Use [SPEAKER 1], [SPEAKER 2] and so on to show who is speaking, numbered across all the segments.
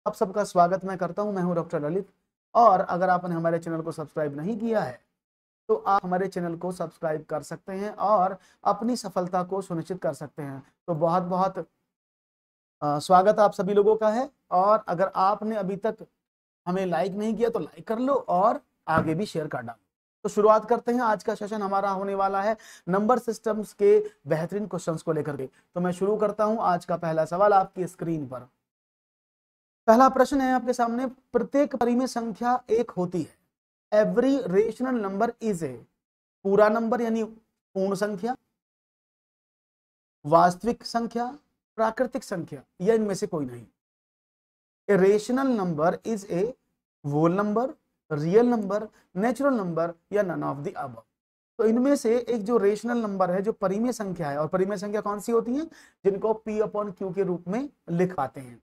[SPEAKER 1] आप सबका स्वागत मैं करता हूं। मैं हूं डॉक्टर ललित। और अगर आपने हमारे चैनल को सब्सक्राइब नहीं किया है तो आप हमारे चैनल को सब्सक्राइब कर सकते हैं और अपनी सफलता को सुनिश्चित कर सकते हैं। तो बहुत बहुत स्वागत आप सभी लोगों का है। और अगर आपने अभी तक हमें लाइक नहीं किया तो लाइक कर लो और आगे भी शेयर कर डालो। तो शुरुआत करते हैं। आज का सेशन हमारा होने वाला है नंबर सिस्टम्स के बेहतरीन क्वेश्चंस को लेकर के। तो मैं शुरू करता हूं। आज का पहला सवाल आपकी स्क्रीन पर। पहला प्रश्न है आपके सामने, प्रत्येक परिमेय संख्या एक होती है। एवरी रेशनल नंबर इज ए पूरा नंबर यानी पूर्ण संख्या, वास्तविक संख्या, प्राकृतिक संख्या या इनमें से कोई नहीं। A rational number is a whole number, real number, natural number या नन ऑफ द अबव। तो इनमें से एक जो रेशनल नंबर है, जो परिमेय संख्या है, और परिमेय संख्या कौन सी होती है? जिनको P अपॉन Q के रूप में लिख पाते हैं।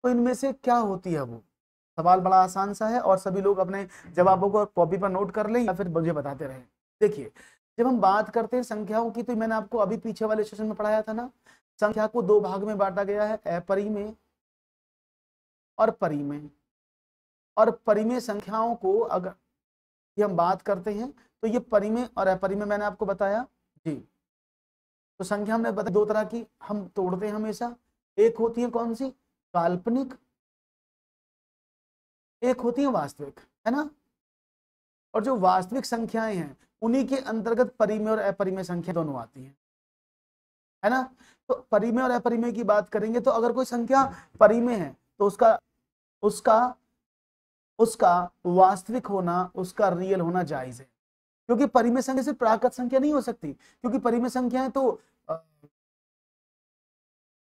[SPEAKER 1] तो इनमें से क्या होती है वो? सवाल बड़ा आसान सा है और सभी लोग अपने जवाबों को कॉपी पर नोट कर लें या फिर मुझे बताते रहें। देखिए, जब हम बात करते हैं संख्याओं की, तो मैंने आपको अभी पीछे वाले सेशन में पढ़ाया था ना, संख्या को दो भाग में बांटा गया है, अपरिमेय और परिमेय। और परिमेय संख्याओं को अगर हम बात करते हैं तो ये परिमेय और अपरिमेय मैंने आपको बताया जी। तो संख्या हमने बताया दो तरह की हम तोड़ते हैं हमेशा। एक होती है कौन सी? काल्पनिक। एक होती है वास्तविक, है ना। और जो वास्तविक संख्याएं हैं उन्हीं के अंतर्गत परिमेय और अपरिमेय संख्या दोनों आती हैं, है ना। तो परिमेय और अपरिमेय की बात करेंगे तो अगर कोई संख्या परिमेय है तो उसका उसका उसका वास्तविक होना, उसका रियल होना जायज है। क्योंकि परिमेय संख्या सिर्फ प्राकृत संख्या नहीं हो सकती, क्योंकि परिमेय संख्याएं तो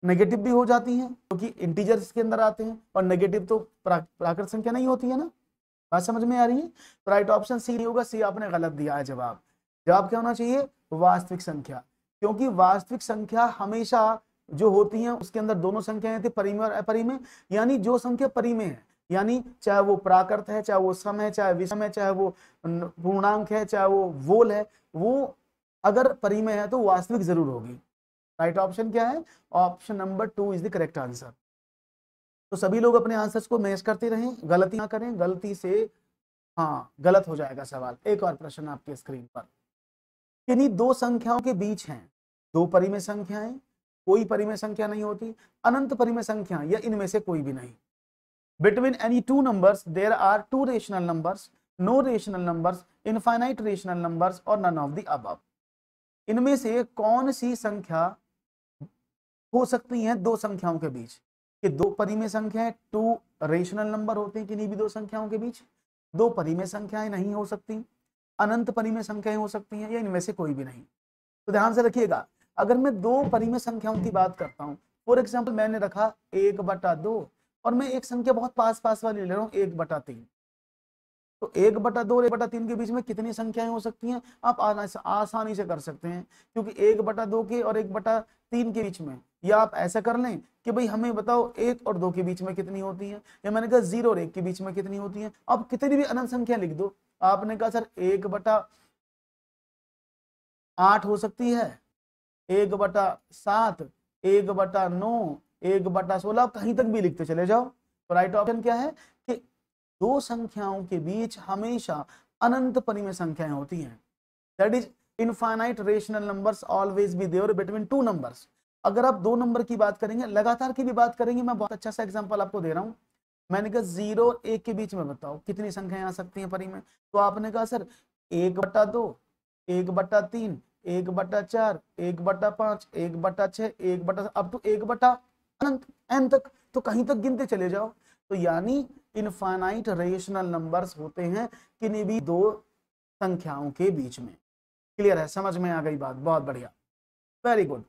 [SPEAKER 1] नेगेटिव भी हो जाती हैं, क्योंकि इंटीजर्स के अंदर आते हैं, और नेगेटिव तो प्राकृत संख्या नहीं होती है ना। बात समझ में आ रही है? तो राइट ऑप्शन सी होगा। सी आपने गलत दिया है। जवाब क्या होना चाहिए? वास्तविक संख्या। क्योंकि वास्तविक संख्या हमेशा जो होती है उसके अंदर दोनों संख्याएं थी, परिमेय और अपरिमेय। यानी जो संख्या परिमेय है, यानी चाहे वो प्राकृत है, चाहे वो सम है, चाहे विषम है, चाहे वो पूर्णांक है, चाहे वो वोल है, वो अगर परिमेय है तो वास्तविक जरूर होगी। राइट ऑप्शन क्या है? Option number 2 is the correct answer. तो सभी लोग अपने आंसर्स को मैच करते रहें, गलती ना करें। गलती से हाँ गलत हो जाएगा सवाल। एक और प्रश्न आपके स्क्रीन पर। किन्हीं दो संख्याओं के बीच हैं दो परिमेय संख्याएं, कोई परिमेय संख्या नहीं होती, अनंत परिमेय संख्या या इनमें से कोई भी नहीं। Between any two numbers there are two rational numbers, no rational numbers, infinite rational numbers और नन ऑफ द अबव। इनमें से कौन सी संख्या हो सकती है दो संख्याओं के बीच? कि दो परिमेय संख्याएं, टू रेशनल नंबर होते हैं किन्हीं भी दो संख्याओं के बीच, दो परिमेय संख्याएं नहीं हो सकती, अनंत परिमेय संख्याएं हो सकती हैं या इनमें से कोई भी नहीं। तो ध्यान से रखिएगा, अगर मैं दो परिमेय संख्याओं की बात करता हूं, फॉर एग्जाम्पल मैंने रखा 1/2 और मैं एक संख्या बहुत पास पास वाली ले रहा हूं 1/3। तो 1/2 और 1/3 के बीच में कितनी संख्याएं हो सकती हैं? आप आसानी से कर सकते हैं, क्योंकि 1/2 के और 1/3 के बीच में, या आप ऐसा कर लें कि भाई हमें बताओ 1 और 2 के बीच में कितनी होती है, या मैंने कहा 0 और 1 के बीच में कितनी होती है। अब कितनी भी अनंत संख्या लिख दो। आपने कहा सर 1/8 हो सकती है, 1/7, 1/9, 1/16, आप कहीं तक भी लिखते चले जाओ। तो राइट ऑप्शन क्या है? कि दो संख्याओं के बीच हमेशा अनंत परिमेय संख्याएं होती हैं। That is infinite rational numbers always be there between two numbers. अगर आप दो नंबर की बात करेंगे, लगातार की भी बात करेंगे, मैं बहुत अच्छा सा एग्जांपल आपको दे रहा हूं। मैंने कहा 0 और 1 के बीच में बताओ कितनी संख्याएं आ सकती हैं परिमेय। तो आपने कहा सर 1/2, 1/3, 1/4, 1/5, 1/6, 1 अब तो 1/अनंत एन तक, तो कहीं तक गिनते चले जाओ। तो यानी इनफाइनाइट रेशनल नंबर्स होते हैं किन्हीं भी दो संख्याओं के बीच में। क्लियर है? समझ में आ गई बात? बहुत बढ़िया, very good,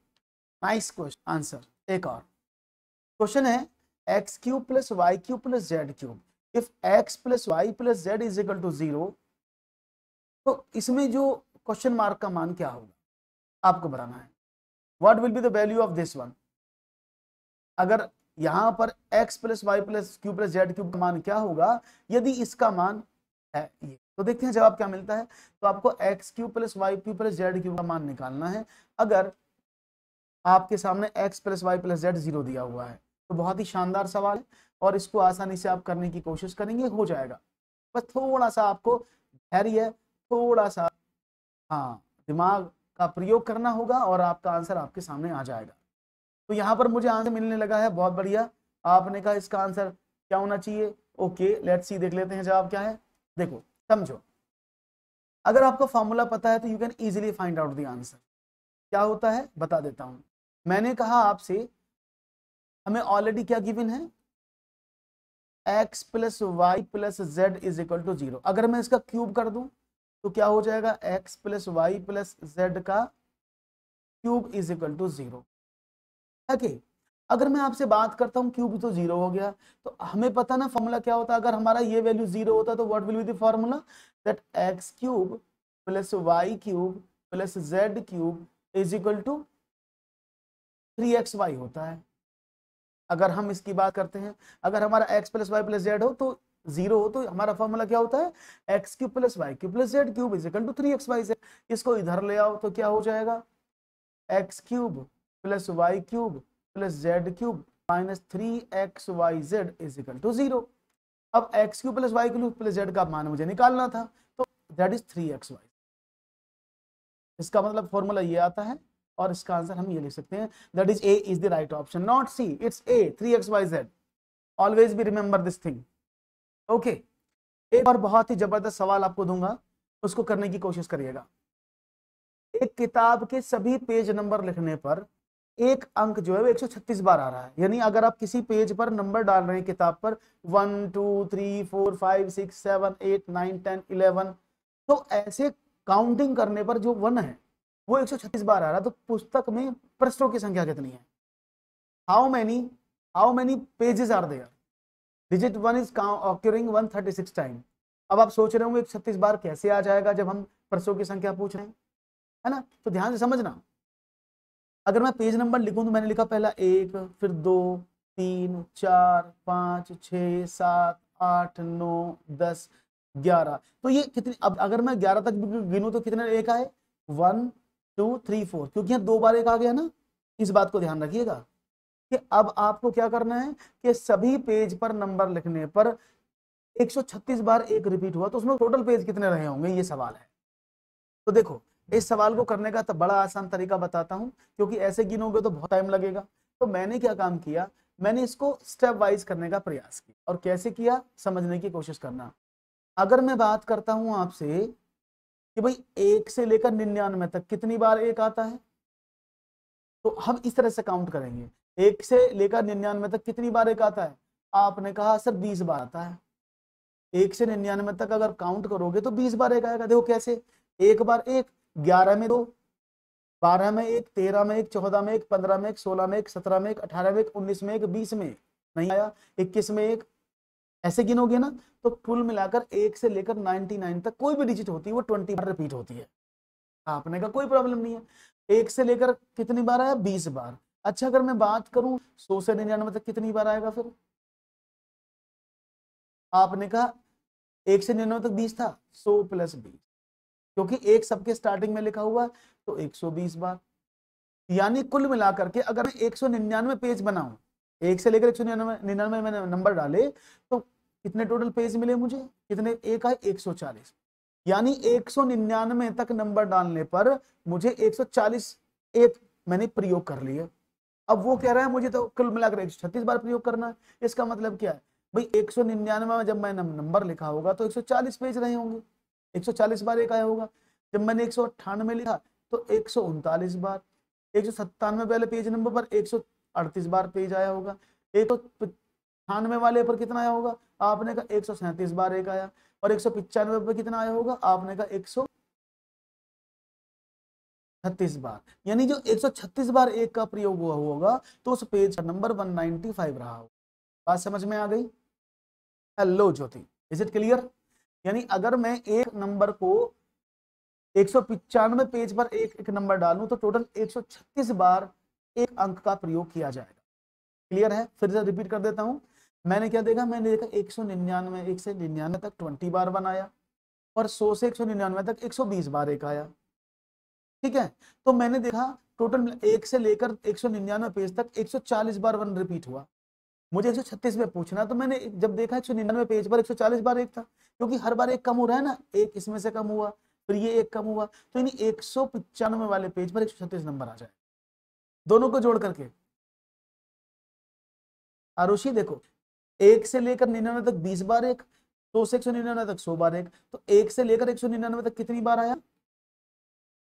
[SPEAKER 1] nice question answer. एक और क्वेश्चन है, x³ + y³ + z³ if x + y + z is equal to 0, तो इसमें जो क्वेश्चन मार्क का मान क्या होगा आपको बताना है। What will be the value of this one? अगर यहां पर x + y + q + z³ का मान क्या होगा यदि इसका मान है ये? तो देखते हैं जवाब क्या मिलता है। तो आपको x³ + y³ + z³ का मान निकालना है। अगर आपके सामने x + y + z 0 दिया हुआ है तो बहुत ही शानदार सवाल है। और इसको आसानी से आप करने की कोशिश करेंगे, हो जाएगा। बस थोड़ा सा आपको धैर्य, थोड़ा सा हाँ दिमाग का प्रयोग करना होगा और आपका आंसर आपके सामने आ जाएगा। तो यहाँ पर मुझे आंसर मिलने लगा है, बहुत बढ़िया। आपने कहा इसका आंसर क्या होना चाहिए, ओके लेट्स सी, देख लेते हैं जवाब क्या है। देखो समझो, अगर आपको फॉर्मूला पता है तो you can easily find out the answer. क्या होता है बता देता हूं। मैंने कहा आपसे, हमें ऑलरेडी क्या गिवन है, x plus y plus z is equal to 0। अगर मैं इसका क्यूब कर दूं तो क्या हो जाएगा, x plus y plus z का cube is equal to 0। Okay, अगर मैं आपसे बात करता हूं क्यूब तो 0 हो गया, तो हमें पता ना फॉर्मूला क्या होता है। अगर हमारा ये वैल्यू 0 होता तो what will be the formula, that x cube plus y cube plus z cube is equal to 3xy होता है। अगर हम इसकी बात करते हैं, अगर हमारा x plus y plus z हो तो 0 हो, तो हमारा फॉर्मूला क्या होता है, x cube plus y cube plus z cube is equal to 3xy। इसको इधर ले आओ तो क्या हो जाएगा, x cube plus y cube plus z cube minus 3xyz is equal to 0। अब x cube plus y cube plus z का मान मुझे निकालना था, तो दैट इज 3xy। इसका मतलब फॉर्मूला ये आता है और इसका आंसर हम ये लिख सकते हैं, that is A is the right option, not C, it's A 3xyz। Always be remember this thing. Okay, एक और बहुत ही जबरदस्त सवाल आपको दूंगा, उसको करने की कोशिश करिएगा। एक किताब के सभी पेज नंबर लिखने पर एक अंक जो है वो 136 बार आ रहा है। यानी अगर आप किसी पेज पर नंबर डाल रहे हैं किताब पर 1 2 3 4 5 6 7 8 9 10 11, तो ऐसे काउंटिंग करने पर जो 1 है वो 136 बार आ रहा है। तो पुस्तक में पृष्ठों की संख्या कितनी है, how many pages are there, digit 1 is occurring 136 time. अब आप सोच रहे होंगे 136 बार कैसे आ जाएगा जब हम पृष्ठों की संख्या पूछ रहे हैं, है ना। तो ध्यान से समझना, अगर मैं पेज नंबर लिखूं तो मैंने लिखा पहला 1, फिर 2 3 4 5 6 7 8 9 10 11, तो ये कितनी, अब अगर मैं 11 तक गिनूं तो कितने एक आए, 1 2 3 4, क्योंकि यहाँ 2 बार एक आ गया ना। इस बात को ध्यान रखिएगा कि अब आपको क्या करना है कि सभी पेज पर नंबर लिखने पर 136 बार एक रिपीट हुआ, तो उसमें टोटल पेज कितने रहे होंगे, ये सवाल है। तो देखो, इस सवाल को करने का तो बड़ा आसान तरीका बताता हूं, क्योंकि ऐसे गिनोगे तो बहुत टाइम लगेगा। तो मैंने क्या काम किया, मैंने इसको स्टेप वाइज करने का प्रयास किया। और कैसे किया, समझने की कोशिश करना। अगर मैं बात करता हूं आपसे कि भाई 1 से लेकर 99 तक कितनी बार एक आता है, तो हम इस तरह से काउंट करेंगे, 1 से लेकर 99 तक कितनी बार एक आता है। आपने कहा सर 20 बार आता है। 1 से 99 तक अगर काउंट करोगे तो 20 बार एक आएगा। देखो कैसे, एक बार एक, 11 में 2, 12 में 1, 13 में 1, 14 में 1, 15 में 1, 16 में 1, 17 में 1, 18 में 1, 19 में 1, 20 में नहीं आया, 21 में 1, ऐसे गिनोगे ना तो कुल मिलाकर 1 से लेकर 99 तक कोई भी डिजिट होती है वो 20 बार रिपीट होती है। आपने का कोई प्रॉब्लम नहीं है। 1 से लेकर कितनी बार आया, 20 बार। अच्छा, अगर मैं बात करूं 100 से 99 तक कितनी बार आएगा, फिर आपने कहा 1 से 99 तक 20 था, 100 प्लस 20, क्योंकि एक सबके स्टार्टिंग में लिखा हुआ तो 120 बार। यानी कुल मिलाकर के अगर मैं 199 पेज बनाऊं, 1 से लेकर 199 मैंने नंबर डाले तो कितने टोटल पेज मिले मुझे, कितने एक आए, 140। यानी 199 तक नंबर डालने पर मुझे 140 एक मैंने प्रयोग कर लिए। अब वो कह रहा है मुझे तो कुल मिलाकर 136 बार प्रयोग करना है। इसका मतलब क्या है भाई, 199 में जब मैंने नंबर लिखा होगा तो 140 पेज रहे होंगे, 140 बार एक आया होगा। जब मैंने 198 लिखा तो 139 बार, 197 वाले पेज नंबर पर 138 बार पेज आया होगा, 198 वाले पर कितना आया होगा, आपने कहा 137 बार एक आया, और 195 पर कितना आया होगा, आपने कहा 136 बार। यानी जो 136 बार एक का प्रयोग हुआ होगा तो उस पेज का नंबर 195 रहा होगा। बात समझ में आ गई? Hello Jyoti, is it clear? यानी अगर मैं एक नंबर को 195 पेज पर एक नंबर डालूं तो टोटल 136 बार एक अंक का प्रयोग किया जाएगा। क्लियर है? फिर से रिपीट कर देता हूं। मैंने क्या देखा, मैंने देखा 199 1 से 99 तक 20 बार बनाया, और 100 से 199 तक 120 बार एक आया। ठीक है, तो मैंने देखा टोटल 1 से लेकर 199 पेज तक 140 बार वन रिपीट हुआ। मुझे 136 में पूछना, तो मैंने जब देखा 199 पेज पर 140 बार एक था, क्योंकि हर बार एक कम हो रहा है ना, एक इसमें से कम हुआ, फिर ये एक कम हुआ, तो इन 195 वाले पेज पर 136 नंबर आ जाए, दोनों को जोड़ करके। आरुषि देखो, 1 से लेकर 99 तक 20 बार एक, 100 से 199 तक 100 बार एक, तो 1 से लेकर 199 तक कितनी बार आया,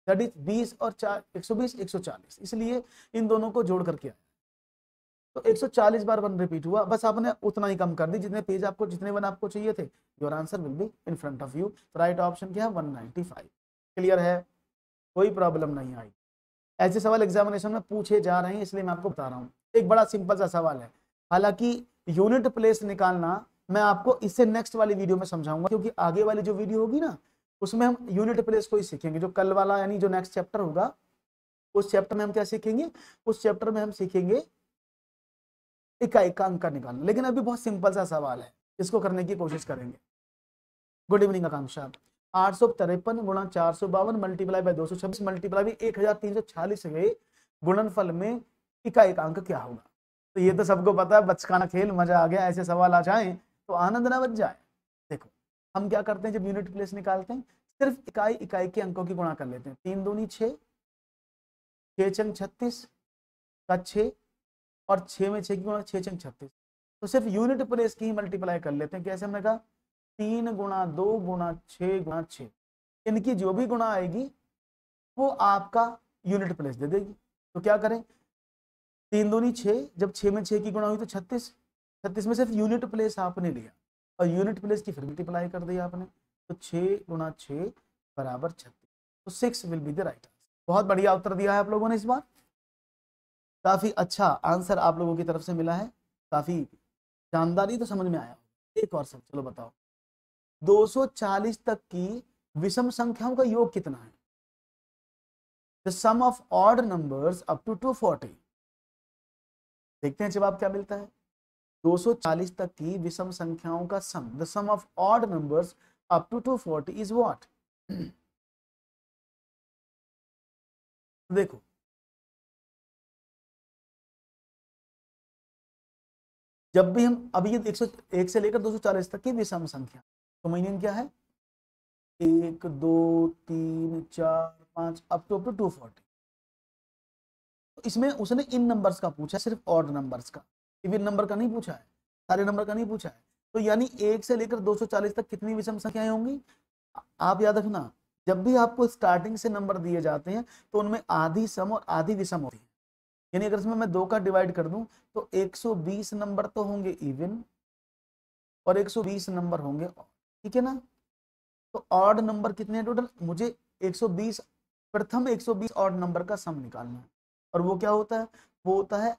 [SPEAKER 1] दैट इज 20 और 4 120 140, इसलिए इन दोनों को जोड़ करके आया, तो 140 बार वन रिपीट हुआ, बस आपने उतना ही कम कर दी जितने पेज आपको, जितने वन आपको चाहिए थे। Your answer will be in front of you. Right option क्या है 195। क्लियर है, कोई प्रॉब्लम नहीं आई। ऐसे सवाल एग्जामिनेशन में पूछे जा रहे हैं, इसलिए मैं आपको बता रहा हूँ। एक बड़ा सिंपल सा सवाल है, हालांकि यूनिट प्लेस निकालना मैं आपको इससे नेक्स्ट वाली वीडियो में समझाऊंगा, क्योंकि आगे वाली जो वीडियो होगी ना उसमें हम यूनिट प्लेस को ही सीखेंगे। जो कल वाला यानी जो नेक्स्ट चैप्टर होगा उस चैप्टर में हम क्या सीखेंगे, उस चैप्टर में हम सीखेंगे इकाई का अंक निकालना। लेकिन अभी बहुत सिंपल सा सवाल है, इसको करने की कोशिश करेंगे। गुड इवनिंग आकांक्षा। 853 गुणा 452 मल्टीप्लाई बाय 226 मल्टीप्लाई बाय 1346 के गुणनफल में इकाई का अंक क्या होगा। तो ये तो सबको पता है, बचकाना खेल, मजा आ गया। ऐसे सवाल आ जाए तो आनंद ना बच जाए। देखो हम क्या करते हैं, जब यूनिट प्लेस निकालते हैं सिर्फ इकाई इकाई के अंकों की गुणा कर लेते हैं। 3 दूनी 6, 6 चंग 36 का 6 और 6 में 6 की गुणा 6 चंग 36, तो सिर्फ यूनिट प्लेस की ही मल्टीप्लाई कर लेते हैं। कैसे, हमने कहा 3 गुणा 2 गुणा 6 गुणा 6, इनकी जो भी गुणा आएगी वो आपका यूनिट प्लेस दे देगी। तो क्या करें, 3 दूनी 6, जब 6 में 6 की गुणा हुई तो 36, 36 में सिर्फ यूनिट प्लेस आपने लिया और यूनिट प्लेस की फिर मल्टीप्लाई कर दिया आपने, तो 6 गुणा 6 बराबर 36, तो 6 will be the right answer. बहुत बढ़िया उत्तर दिया है आप लोगों ने इस बार, काफी अच्छा आंसर आप लोगों की तरफ से मिला है, काफी शानदार, तो समझ में आया। एक और सब, चलो बताओ 240 तक की विषम संख्याओं का योग कितना है। The sum of odd numbers up to 240। देखते हैं जवाब क्या मिलता है। 240 तक की विषम संख्याओं का सम, the sum of odd numbers up to 240 is what. देखो जब भी हम अभी ये 101 से लेकर 240 तक की विषम संख्या, तो मीनिंग क्या है, 1 2 3 4 5 अप टू 240। तो इसमें उसने इन नंबर्स का पूछा, सिर्फ ऑड नंबर्स का, इवन नंबर का नहीं पूछा है, सारे नंबर का नहीं पूछा है। तो यानी 1 से लेकर 240 तक कितनी विषम संख्याएं होंगी। आप याद रखना, जब भी आपको स्टार्टिंग से नंबर दिए जाते हैं तो उनमें आधी सम और आधी विषम होती है। यानी अगर इसमें मैं 2 का डिवाइड कर दूं तो 120 नंबर तो होंगे इवन और 120 नंबर होंगे ऑड, ठीक है ना। तो ऑड नंबर कितने हैं टोटल, मुझे 120 प्रथम 120 ऑड नंबर का सम निकालना है, और वो क्या होता है, वो होता है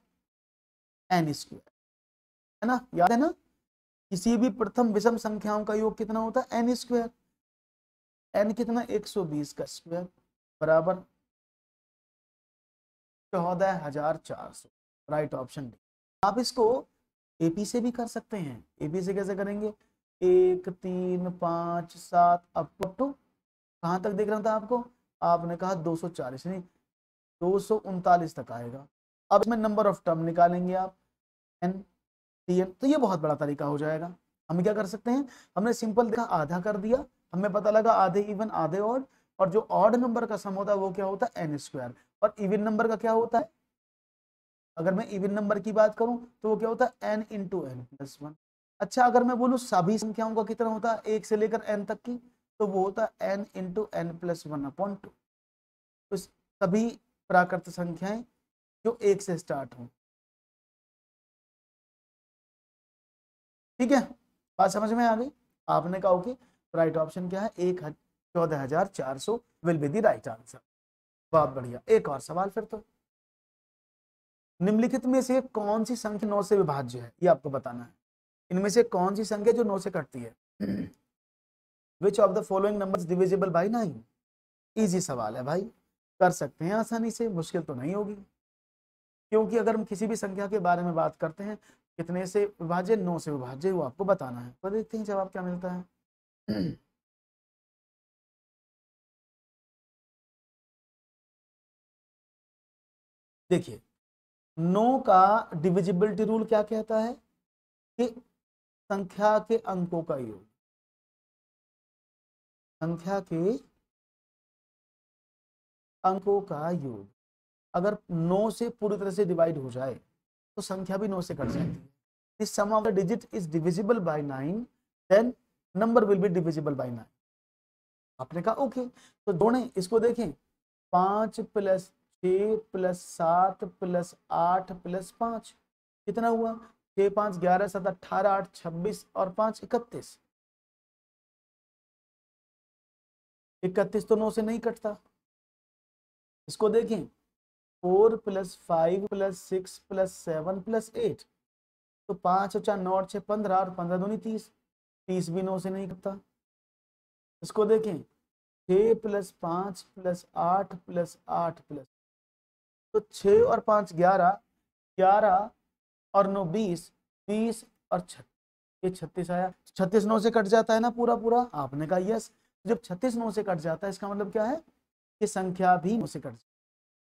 [SPEAKER 1] एन स्क्वायर, है ना, याद है ना। किसी भी प्रथम विषम संख्याओं का योग कितना होता है, एन स्क्वायर। एन कितना, 120 का स्क्वायर बराबर 14,400। Right option D. आप इसको एपी से भी कर सकते हैं। एपी से कैसे करेंगे, 1 3 5 7 अप टू कहाँ तक देख रहा था आपको, आपने कहा 240 नहीं 239 तक आएगा। अब इसमें नंबर ऑफ टर्म निकालेंगे आप, एन टी एन, तो ये बहुत बड़ा तरीका हो जाएगा। हम क्या कर सकते हैं, हमने सिंपल देखा आधा कर दिया, हमें पता लगा आधे इवन आधे ऑड, और जो ऑड नंबर का सम होता है वो क्या होता है एन स्क्वायर, और इवन नंबर का क्या होता है, अगर मैं इवन नंबर की बात करूं तो वो क्या होता है एन इंटू एन प्लस 1। अच्छा अगर मैं बोलूं सभी संख्याओं का कितना होता है 1 से लेकर एन तक की, तो वो होता है एन इंटू एन प्लस 1/2। तो सभी प्राकृत संख्याएं जो 1 से स्टार्ट हो, ठीक है, बात समझ में आ गई। आपने कहा ओके, राइट ऑप्शन क्या है, 14,400 will be the right answer. बहुत बढ़िया, एक और सवाल फिर तो, निम्नलिखित में से कौन सी संख्या 9 से विभाज्य है, ये आपको बताना है। इनमें से कौन सी संख्या जो 9 से कटती है, which of the following numbers divisible by 9। Easy सवाल है भाई, कर सकते हैं आसानी से, मुश्किल तो नहीं होगी, क्योंकि अगर हम किसी भी संख्या के बारे में बात करते हैं कितने से विभाज्य, 9 से विभाज्य, वो आपको बताना है। तो देखते हैं जवाब क्या मिलता है। देखिए 9 का डिविजिबिलिटी रूल क्या कहता है, कि संख्या के अंकों का योग, संख्या के अंकों का योग अगर 9 से पूरी तरह से डिवाइड हो जाए तो संख्या भी 9 से कट जाती है। If sum of the digit is divisible by 9, then number will be divisible by 9. आपने कहा ओके, तो जोड़ें इसको, देखें 5 प्लस 6 प्लस 7 प्लस 8 प्लस 5 कितना हुआ? 6 5 11 7 18 8 26 और 5 31। 31 तो 9 से नहीं कटता। इसको देखें 4 प्लस 5 प्लस 6 प्लस 7 प्लस 8, तो 5 और 4 9 और 6 15 और 15 दूनी 30, 30 भी 9 से नहीं कटता। इसको देखें 6 प्लस 5 प्लस 8 प्लस 8 प्लस, तो 6 और 5 11, 11 और 9 20, 20 और 36, ये 36 आया। 36 9 से कट जाता है ना पूरा पूरा? आपने कहा यस। जब 36 9 से कट जाता है इसका मतलब क्या है कि संख्या भी 9 से कट जाती है।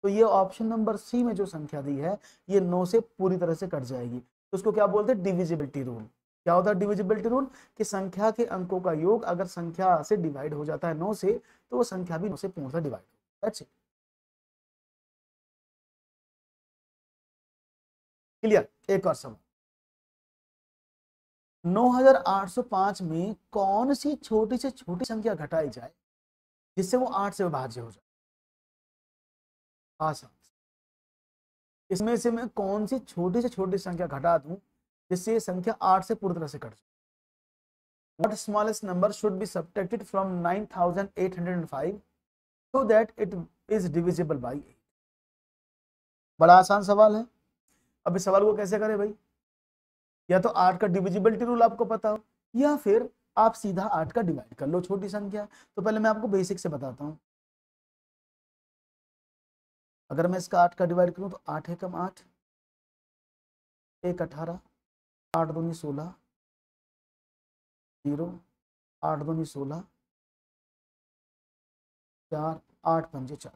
[SPEAKER 1] तो ये ऑप्शन नंबर सी में जो संख्या दी है ये 9 से पूरी तरह से कट जाएगी। तो उसको क्या बोलते हैं? Divisibility rule. क्या होता है डिविजिबिलिटी रूल? कि संख्या के अंकों का योग अगर संख्या से डिवाइड हो जाता है 9 से, तो वो संख्या भी 9 से पूर्णतः डिवाइड हो। That's it. क्लियर? एक और सवाल, 9805 में कौन सी छोटी से छोटी संख्या घटाई जाए जिससे वो 8 से विभाज्य हो जाए? आसान। इसमें से मैं कौन सी छोटी से छोटी संख्या घटा दूं जिससे ये संख्या 8 से पूरी तरह से कट जाए? What smallest number should be subtracted from 9805 so that it is divisible by 8? बड़ा आसान सवाल है। अब इस सवाल को कैसे करें भाई? या तो 8 का डिविजिबिलिटी रूल आपको पता हो, या फिर आप सीधा 8 का डिवाइड कर लो, छोटी संख्या। तो पहले मैं आपको बेसिक से बताता हूं। अगर मैं इसका 8 का डिवाइड करूं तो 8 एकम 8, 1 18, 8 दूनी 16, 0, 8 दूनी 16, 4, 8 पंजे 4,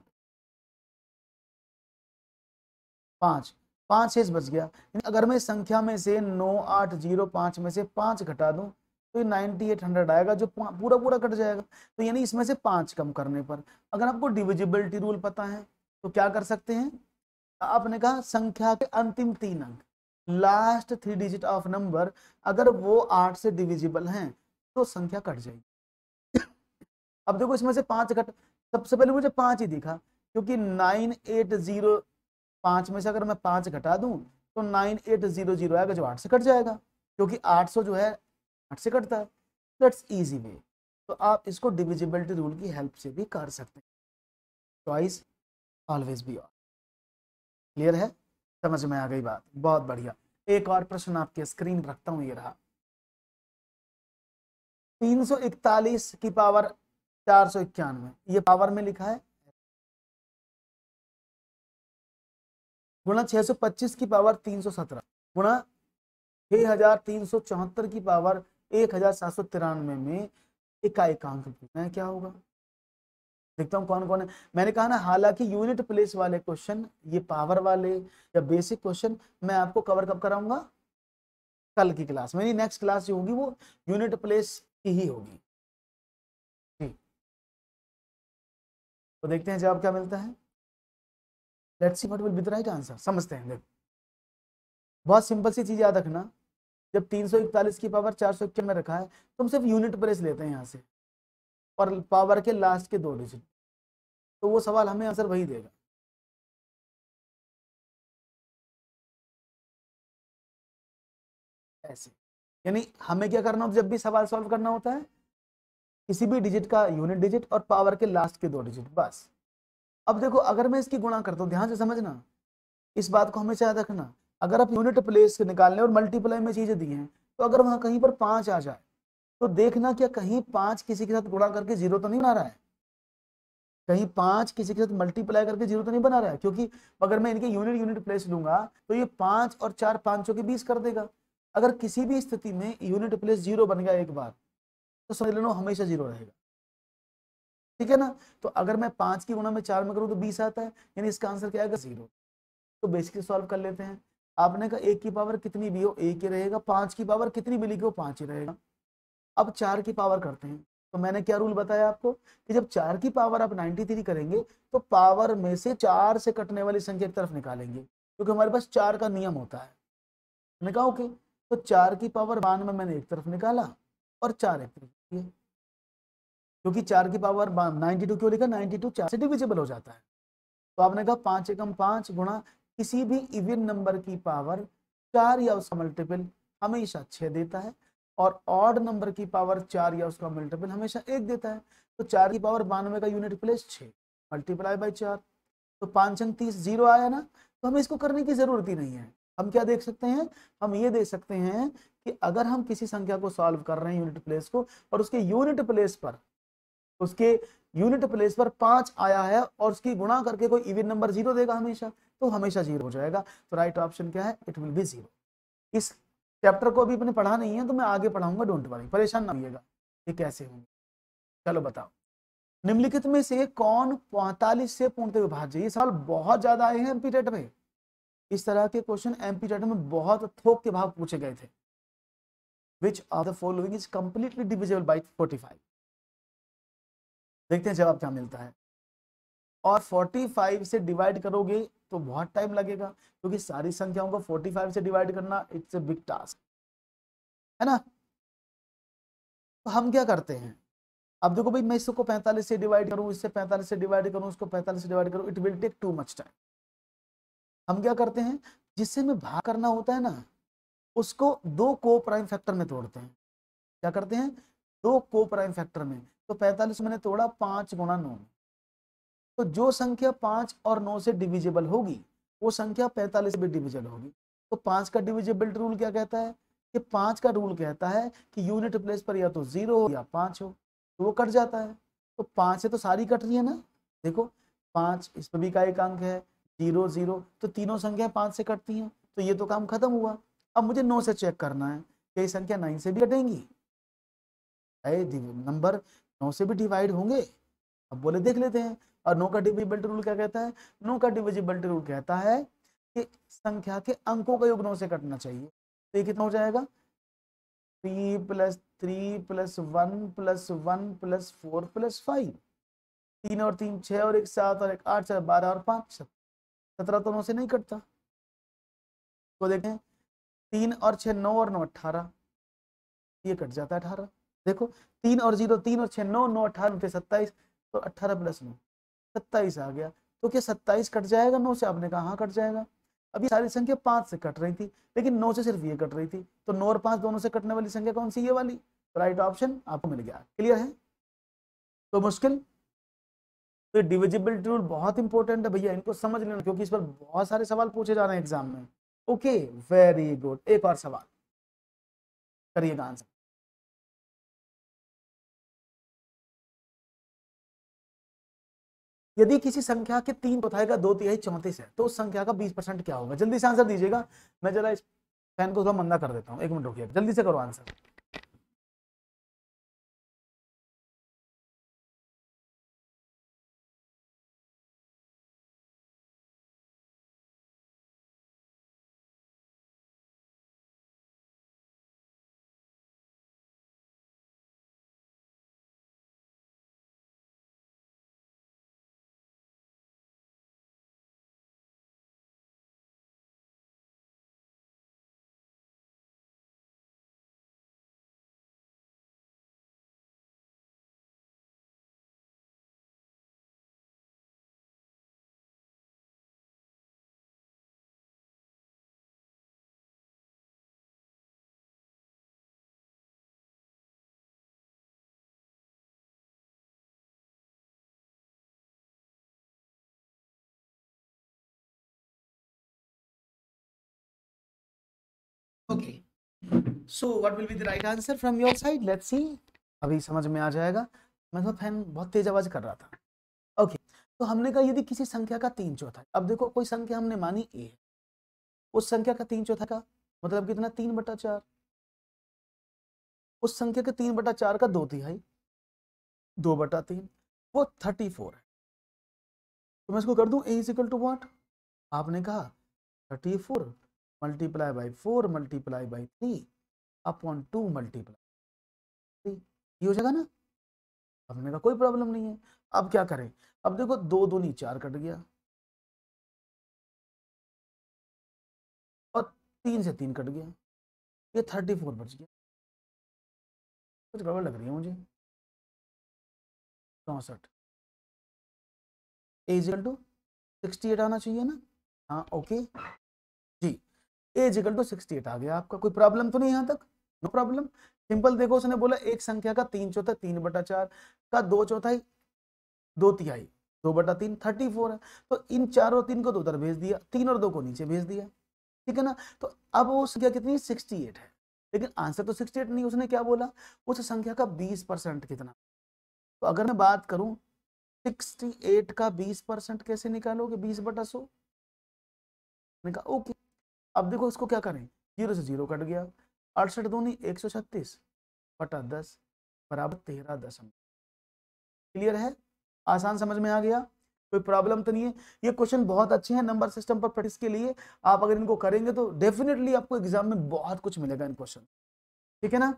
[SPEAKER 1] 5, 5 शेष बच गया। अगर मैं संख्या में से 9805 में से 5 घटा दूं तो ये 9800 आएगा, जो पूरा पूरा कट जाएगा। तो यानी इसमें से 5 कम करने पर, अगर आपको डिविजिबिलिटी रूल पता है तो क्या कर सकते हैं? आपने कहा संख्या के अंतिम 3 अंक, लास्ट 3 डिजिट ऑफ नंबर, अगर वो 8 से डिविजिबल हैं तो संख्या कट जाएगी। अब देखो इसमें से 5 घट, सबसे पहले मुझे 5 ही दिखा, क्योंकि 9805 में से अगर मैं 5 घटा दूं तो 9800 आएगा, जो 8 से कट जाएगा, क्योंकि 800 जो है 8 से कटता है। That's easy way. तो आप इसको डिविजिबिलिटी रूल की हेल्प से भी कर सकते हैं। Choice always be all. Clear है? समझ में आ गई बात? बहुत बढ़िया। एक और प्रश्न आपके स्क्रीन पर रखता हूं, ये रहा। 341 की पावर 491, ये पावर में लिखा है, गुणा 625 की पावर 317 गुणा 6374 की पावर 1793 में एकांक पूछना है, क्या होगा? देखता हूँ कौन कौन है। मैंने कहा ना, हालांकि यूनिट प्लेस वाले क्वेश्चन, ये पावर वाले या बेसिक क्वेश्चन मैं आपको कवर कब कराऊंगा? कल की क्लास। मेरी नेक्स्ट क्लास जो होगी वो यूनिट प्लेस की ही होगी। ठीक, तो देखते हैं जवाब क्या मिलता है। Let's see what will be the right answer. समझते हैं। देखो बहुत सिंपल सी चीज याद रखना, जब 341 की पावर 451 में रखा है तो हम सिर्फ यूनिट प्लेस लेते हैं यहाँ से, और पावर के लास्ट के 2 डिजिट, तो वो सवाल हमें आंसर वही देगा। ऐसे यानी हमें क्या करना होता है, जब भी सवाल सॉल्व करना होता है, किसी भी डिजिट का यूनिट डिजिट और पावर के लास्ट के 2 डिजिट, बस। अब देखो अगर मैं इसकी गुणा करता हूँ, ध्यान से समझना, इस बात को हमेशा याद रखना, अगर आप यूनिट प्लेस निकालने और मल्टीप्लाई में चीजें दी हैं, तो अगर वहां कहीं पर 5 आ जाए तो देखना क्या कहीं 5 किसी के साथ गुणा करके 0 तो नहीं बना रहा है, कहीं 5 किसी के साथ मल्टीप्लाई करके 0 तो नहीं बना रहा है, क्योंकि अगर मैं इनके यूनिट प्लेस लूंगा तो ये 5 और 4 5 के 20 कर देगा। अगर किसी भी स्थिति में यूनिट प्लेस 0 बन गया एक बार, तो समझ लेना हमेशा 0 रहेगा। ठीक है ना? तो अगर मैं 5 की गुणा में 4 में करूँ तो 20 आता है, यानी इसका आंसर क्या आएगा? 0। तो बेसिकली सॉल्व कर लेते हैं। आपने कहा 1 की पावर कितनी भी हो 1 ही रहेगा, 5 की पावर कितनी भी लिखी हो 5 ही रहेगा। अब 4 की पावर करते हैं, तो मैंने क्या रूल बताया आपको कि जब 4 की पावर आप 93 करेंगे तो पावर में से 4 से कटने वाली संख्या की तरफ निकालेंगे, क्योंकि हमारे पास 4 का नियम होता है। मैंने कहा ओके, तो 4 की पावर 92 मैंने एक तरफ निकाला और 4 एक तरफ किए, क्योंकि 4 की पावर 92 क्यों लिखा, 92 4 से डिविजिबल हो जाता है। तो आपने कहा 5 एकम 5 गुणा किसी भी इवन नंबर की पावर 4 या उसका मल्टीपल हमेशा 6 देता है, और ऑड नंबर की पावर 4 या उसका मल्टीपल हमेशा 1 देता है। तो 4 की पावर 92 का यूनिट प्लेस 6 मल्टीप्लाई बाई 4, तो 5 अंक 30 जीरो आया ना। तो हमें इसको करने की जरूरत ही नहीं है। हम क्या देख सकते हैं, हम ये देख सकते हैं कि अगर हम किसी संख्या को सॉल्व कर रहे हैं यूनिट प्लेस को, और उसके यूनिट प्लेस पर 5 आया है और उसकी गुणा करके कोई इवन नंबर 0 देगा हमेशा, तो हमेशा 0 हो जाएगा। तो राइट ऑप्शन क्या है, इट विल बी 0। इस चैप्टर को अभी मैंने पढ़ा नहीं है, तो मैं आगे पढ़ाऊंगा, डोंट वरी, परेशान ना होइएगा ये कैसे होंगे। चलो बताओ, निम्नलिखित में से कौन 45 से पूर्णतः विभाज्य। ये सवाल बहुत ज्यादा आए हैं एमपी टेट में, इस तरह के क्वेश्चन एमपी टेट में बहुत थोक के भाव पूछे गए थे। Which of the following is completely divisible by 45। देखते हैं जवाब क्या मिलता है। और 45 से डिवाइड करोगे तो बहुत टाइम लगेगा, क्योंकि सारी संख्याओं को 45 से डिवाइड करना इट्स ए बिग टास्क, है ना। तो हम क्या करते हैं, अब देखो भाई, मैं इसको 45 से डिवाइड करूं, इससे 45 से डिवाइड करूं, उसको 45 से डिवाइड करूं, it will take too much time. हम क्या करते हैं, जिससे में भाग करना होता है ना, उसको 2 को प्राइम फैक्टर में तोड़ते हैं। क्या करते हैं, 2 को प्राइम फैक्टर में। तो 45 मैंने तोड़ा 5 गुणा 9, तो जो संख्या 5 और 9 से डिविजिबल होगी वो संख्या 45 से भी डिविजिबल होगी। तो 5 का डिविजिबिलिटी रूल क्या कहता है, कि 5 का रूल कहता है कि यूनिट प्लेस पर या तो 0 हो या 5 हो, तो वो कट जाता है। तो 5 से तो सारी कट रही है ना, देखो 5 इस पर भी का एक अंक है, 0 0, तो तीनों संख्या 5 से कटती हैं, तो ये तो काम खत्म हुआ। अब मुझे 9 से चेक करना है कि ये संख्या 9 से भी कटेंगी, नंबर 9 से भी डिवाइड होंगे। अब बोले देख लेते हैं। और 9 का डिविजिबिलिटी रूल क्या कहता है, 9 का डिविजिबिलिटी रूल कहता है कि संख्या के अंकों का योग 9 से कटना चाहिए। तो ये कितना हो जाएगा, 3 + 3 + 1 + 1 + 4 + 5, 3 और 3 6 और 1 7 और 1 8 4 12 और 5 17, तो 9 से नहीं कटता। तो देखें 3 और 6 9 और 9 18, ये कट जाता है 18। देखो 3 और 0 3 और 6 9 9 18 27, तो 18 + 9 27 आ गया। तो क्या 27 कट जाएगा 9 से, आपने कहा हाँ कट जाएगा। अभी सारी संख्या 5 से कट रही थी, लेकिन 9 से सिर्फ ये कट रही थी, तो 9 और 5 दोनों से कटने वाली संख्या कौन सी, ये वाली। तो राइट ऑप्शन आपको मिल गया। क्लियर है, तो मुश्किल। तो डिविजिबिलिटी रूल बहुत इंपॉर्टेंट है भैया, इनको समझ लेना, क्योंकि इस पर बहुत सारे सवाल पूछे जा रहे हैं एग्जाम में। ओके वेरी गुड, एक और सवाल करिएगा आंसर। यदि किसी संख्या के 3/4 का 2/3 34 है, तो उस संख्या का 20% क्या होगा। जल्दी से आंसर दीजिएगा, मैं जरा इस फैन को थोड़ा मंदा कर देता हूँ, 1 मिनट रुकिए, जल्दी से करो answer. Okay, so what will be the right answer from your side, let's see. अभी समझ में आ जाएगा, मैं तो फैन बहुत तेज आवाज कर रहा था। ओके, तो हमने कहा यदि किसी संख्या का 3/4, अब देखो कोई संख्या हमने मानी ए है, उस संख्या का 3/4 का मतलब कितना, 3/4, उस संख्या के 3/4 का 2/3, 2/3, वो 34 है। तो मैं इसको कर दूं ए इज इक्वल टू व्हाट, आपने कहा 34 multiply by 4 multiply by 3 upon 2 multiply 3, ये हो जाएगा ना। हमने कहा कोई प्रॉब्लम नहीं है। अब क्या करें, अब देखो 2 दूनी 4 कट गया और 3 से 3 कट गया, ये 34 बच गया। कुछ गड़बड़ लग रही है मुझे। 64 इक्वल टू 68 आना चाहिए ना। हाँ ओके जी, इक्वल टू 68 आ गया आपका। कोई प्रॉब्लम तो नहीं यहाँ तक? No problem. सिंपल देखो, उसने बोला एक संख्या का 3/4 3/4 का 2/4 2/3 2/3 34 है। तो इन 4 और 3 को तो उधर भेज दिया, 3 और 2 को नीचे भेज दिया, ठीक है ना। तो अब वो संख्या कितनी 68 है, लेकिन आंसर तो 68 नहीं। उसने क्या बोला, उस संख्या का 20% कितना। तो अगर मैं बात करूं 68 का 20% कैसे निकालोगे, 20/100। मैंने कहा ओके। अब देखो इसको क्या करें, 0 से 0 कट गया, 68 दूनी 136/10 बराबर 13 दशमलव। क्लियर है, आसान समझ में आ गया, कोई प्रॉब्लम तो नहीं है। ये क्वेश्चन बहुत अच्छे हैं नंबर सिस्टम पर प्रैक्टिस के लिए। आप अगर इनको करेंगे तो डेफिनेटली आपको एग्जाम में बहुत कुछ मिलेगा इन क्वेश्चन, ठीक है ना।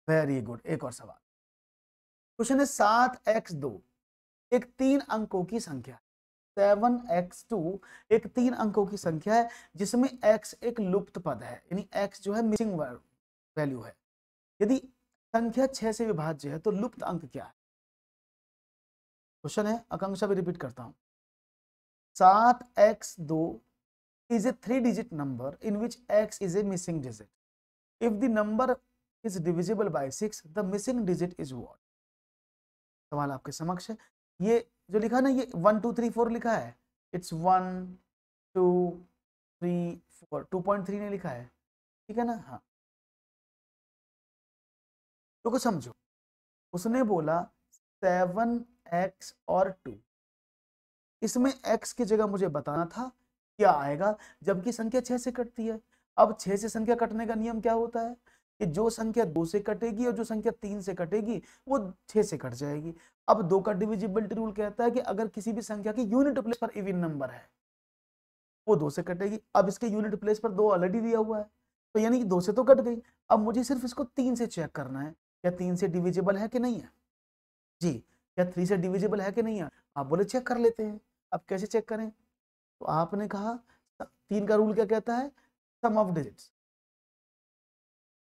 [SPEAKER 1] Very good. एक और सवाल, क्वेश्चन है 7x2 एक 3 अंकों की संख्या, 7x2 एक 3 अंकों की संख्या है जिसमें x एक लुप्त पद है, यानी x जो है मिसिंग वैल्यू है। यदि संख्या 6 से विभाज्य है तो लुप्त अंक क्या है। क्वेश्चन है, आकांक्षा भी रिपीट करता हूं। 7x2 is a 3-digit number in which x is a missing digit. If the number is divisible by 6, the missing digit is what? सवाल आपके समक्ष है। ये जो लिखा ना, ये 1 2 3 4 लिखा है, इट्स 1 2 3 4, 2.3 ने लिखा है, ठीक है ना। हाँ तो को समझो, उसने बोला 7x और 2, इसमें x की जगह मुझे बताना था क्या आएगा, जबकि संख्या 6 से कटती है। अब 6 से संख्या कटने का नियम क्या होता है कि जो संख्या 2 से कटेगी और जो संख्या 3 से कटेगी वो 6 से कट जाएगी। अब 2 का डिविजिबिलिटी रूल कहता है कि अगर किसी भी संख्या की यूनिट प्लेस पर इवन नंबर है वो 2 से कटेगी। अब इसके यूनिट प्लेस पर 2 ऑलरेडी दिया हुआ है, तो यानी कि 2 से तो कट गई। अब मुझे सिर्फ इसको 3 से चेक करना है, क्या 3 से डिविजिबल है कि नहीं है जी, क्या 3 से डिविजिबल है कि नहीं है। आप बोले चेक कर लेते हैं। अब कैसे चेक करें, तो आपने कहा 3 का रूल क्या कहता है, सम ऑफ डिजिट्स।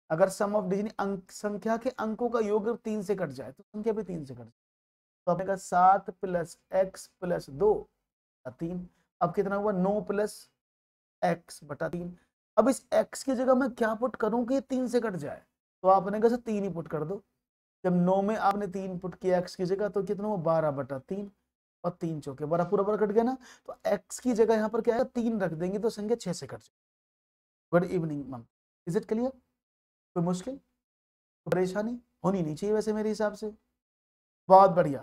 [SPEAKER 1] अगर सम ऑफ डिजिट अंक संख्या के अंकों का योग 3 से कट जाए तो संख्या भी 3 से कट जाए। तो आपने कहा 7 + x + 2 3। अब कितना हुआ 9 + x/3। अब इस x की जगह मैं क्या पुट करूं कि ये 3 से कट जाए, तो आपने कहा 3 ही पुट कर दो। जब 9 में आपने 3 पुट किया x की जगह तो कितना हुआ 12/3 और 3 चौके 12 पूरा कट गया ना। तो x की जगह यहाँ पर क्या है 3 रख देंगे तो संख्या 6 से कट जाए। Good evening ma'am, is it clear? कोई मुश्किल, कोई परेशानी होनी नहीं चाहिए वैसे मेरे हिसाब से। बहुत बढ़िया,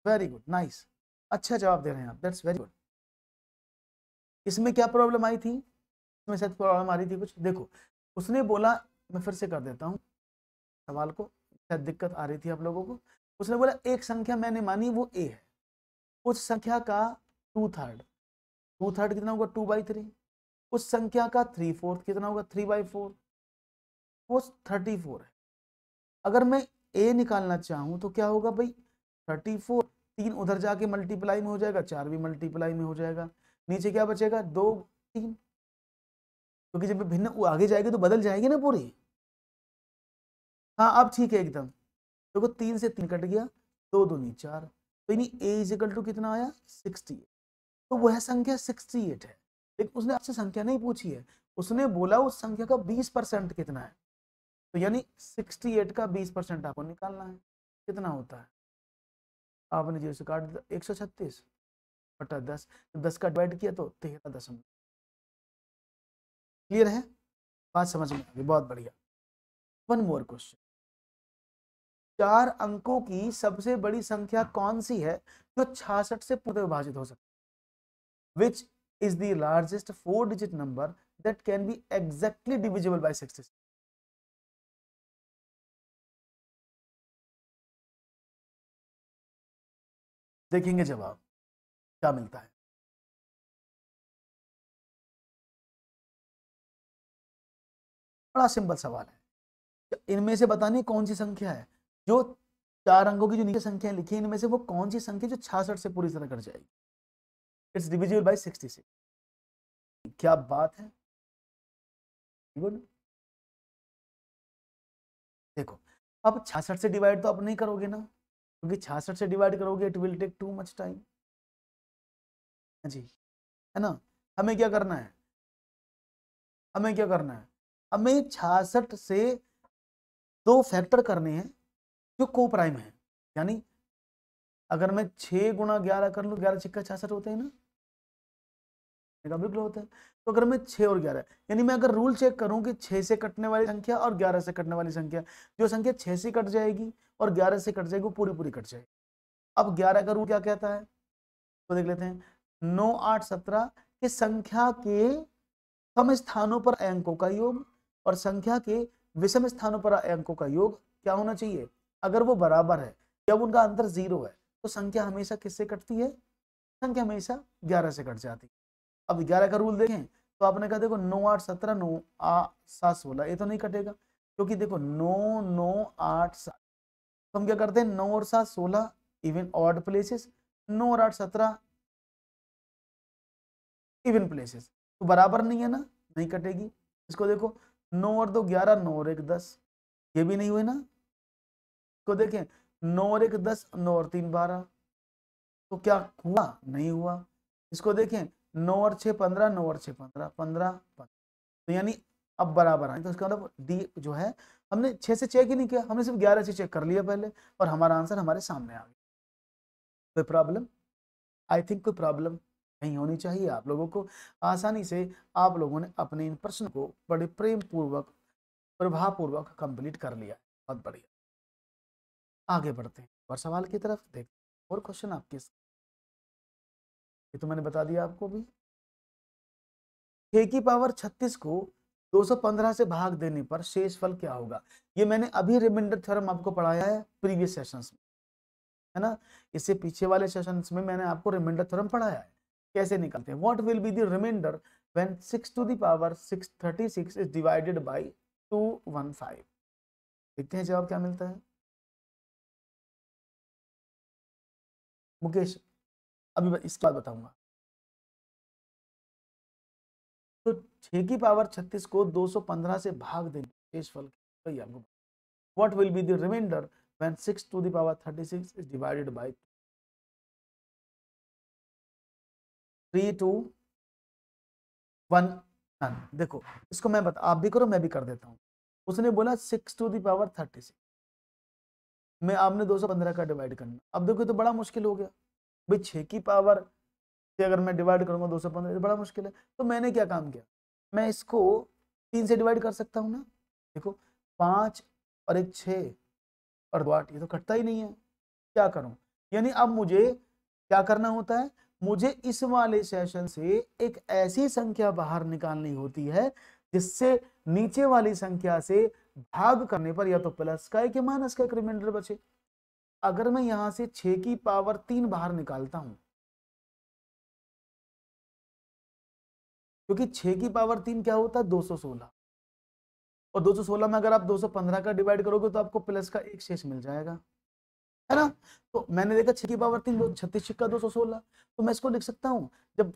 [SPEAKER 1] वेरी गुड, नाइस, अच्छा जवाब दे रहे हैं आप, दैट्स वेरी गुड। इसमें क्या प्रॉब्लम आई थी, इसमें शायद प्रॉब्लम आ रही थी कुछ। देखो उसने बोला, मैं फिर से कर देता हूँ सवाल को, शायद दिक्कत आ रही थी आप लोगों को। उसने बोला एक संख्या मैंने मानी वो a है, उस संख्या का 2/3, 2/3 कितना होगा 2/3, उस संख्या का 3/4 कितना होगा 3/4, वो 34 है। अगर मैं a निकालना चाहूं तो क्या होगा भाई 34, 3 उधर जाके मल्टीप्लाई में हो जाएगा, 4 भी मल्टीप्लाई में हो जाएगा, नीचे क्या बचेगा 2 3, क्योंकि जब भिन्न आगे जाएगी तो बदल जाएगी ना पूरी। हाँ अब ठीक है एकदम, देखो 3 से 3 कट गया, 2 दूनी 4, तो यानी a = कितना आया 68। तो वह संख्या 68 है, लेकिन उसने आपसे संख्या नहीं पूछी है, उसने बोला उस संख्या का 20% कितना है। तो यानी 68 का 20% आपको निकालना है, कितना होता है। आपने 0 से काट दिया 136/10, 10 का डिवाइड किया तो 13 दशमलव। क्लियर है, बात समझ में आ गई, बहुत बढ़िया। वन मोर क्वेश्चन, 4 अंकों की सबसे बड़ी संख्या कौन सी है जो 66 से पूर्ण विभाजित हो सकती है। Which is the largest 4-digit number that can be exactly divisible by 66। देखेंगे जवाब क्या मिलता है। बड़ा सिंपल सवाल है, इनमें से बतानी कौन सी संख्या है जो 4 अंकों की जो नीचे संख्या लिखी है इनमें से वो कौन सी संख्या जो 66 से पूरी तरह कट जाएगी। It's divisible by 66। क्या बात है, गुड। देखो अब 66 से डिवाइड तो आप नहीं करोगे ना, क्योंकि 66 से डिवाइड करोगे it will take too much time जी, है ना। हमें क्या करना है, हमें क्या करना है, हमें 66 से 2 फैक्टर करने हैं जो को प्राइम है। यानी अगर मैं 6 गुणा 11 कर लूँ, 11 छक्का 66 होते हैं ना, बिल्कुल होते हैं। तो अगर मैं 6 और 11, यानी मैं अगर रूल चेक करूं कि 6 से कटने वाली संख्या और 11 से कटने वाली संख्या, जो संख्या 6 से कट जाएगी और 11 से कट जाएगी वो पूरी पूरी कट जाएगी। अब 11 का रूल क्या कहता है तो देख लेते हैं। 9, 8, 17 की संख्या के सम स्थानों पर अंकों का योग और संख्या के विषम स्थानों पर अंकों का योग क्या होना चाहिए। अगर वो बराबर है, जब उनका अंतर 0 है, तो संख्या हमेशा किससे कटती है, संख्या हमेशा 11 से कट जाती है। अब 11 का रूल देखें तो आपने कहा देखो 9, 8, 17, 9, 7, 16, ये तो नहीं कटेगा, क्योंकि देखो 9, 9, 8, 7, तो हम क्या करते हैं 9 और 7 16 इवन ऑड प्लेसेस, 9 और 8 17 इवन प्लेसेस, तो बराबर नहीं है ना, नहीं कटेगी। इसको देखो 9 और 2 11, 9 और 1 10, ये भी नहीं हुए ना। इसको देखें 9 और 1 10, 9 और 3 12, तो क्या हुआ, नहीं हुआ। इसको देखें 9 और 6 15, 9 और 6 15, 15 15, तो यानी अब बराबर आए, तो इसका मतलब डी जो है हमने 6 से चेक ही नहीं किया, हमने सिर्फ 11 से चेक कर लिया पहले और हमारा आंसर हमारे सामने आ गया। कोई प्रॉब्लम, आई थिंक कोई प्रॉब्लम नहीं होनी चाहिए आप लोगों को। आसानी से आप लोगों ने अपने इन प्रश्न को बड़े प्रेम पूर्वक प्रभाव पूर्वक कंप्लीट कर लिया, बहुत बढ़िया। आगे बढ़ते हैं और सवाल की तरफ देखते हैं और क्वेश्चन आपके, ये तो मैंने बता दिया आपको भी। 6 की पावर 36 को 215 से भाग देने पर शेष फल क्या होगा। ये मैंने अभी रिमाइंडर थ्योरम आपको पढ़ाया है प्रीवियस सेशंस में, है ना। इससे पीछे वाले सेशंस में मैंने आपको रिमाइंडर थ्योरम पढ़ाया है, कैसे निकालते हैं। What will be the reminder when 6 to the power 636 is divided by 215। देखते हैं जवाब क्या मिलता है। मुकेश अभी इसके बाद बताऊंगा। तो 6 की पावर 36 को 215 से भाग देने शेष फल वही आपको। What will be the reminder when 6 to the power 36 is divided by 3, 2, 1 none। देखो इसको मैं बता, आप भी करो मैं भी कर देता हूँ। उसने बोला 6 टू द पावर 36 में आपने 215 का डिवाइड करना। अब देखो तो बड़ा मुश्किल हो गया भाई, 6 की पावर से अगर मैं डिवाइड करूंगा 215 तो बड़ा मुश्किल है। तो मैंने क्या काम किया, मैं इसको 3 से डिवाइड कर सकता हूँ ना। देखो 5 और 1 6 और 2 8, ये तो कटता ही नहीं है, क्या करूं। यानी अब मुझे क्या करना होता है, मुझे इस वाले सेशन से एक ऐसी संख्या बाहर निकालनी होती है जिससे नीचे वाली संख्या से भाग करने पर या तो प्लस का एक या माइनस का एक रिमाइंडर बचे। अगर मैं यहां से 6 की पावर 3 बाहर निकालता हूं, क्योंकि 6 की पावर 3 क्या होता है 216, और 216 में अगर आप 215 का डिवाइड करोगे तो आपको प्लस का एक शेष मिल जाएगा, है ना। तो मैंने देखा 6 की पावर 3 36 का 216, तो मैं इसको लिख सकता हूं, जब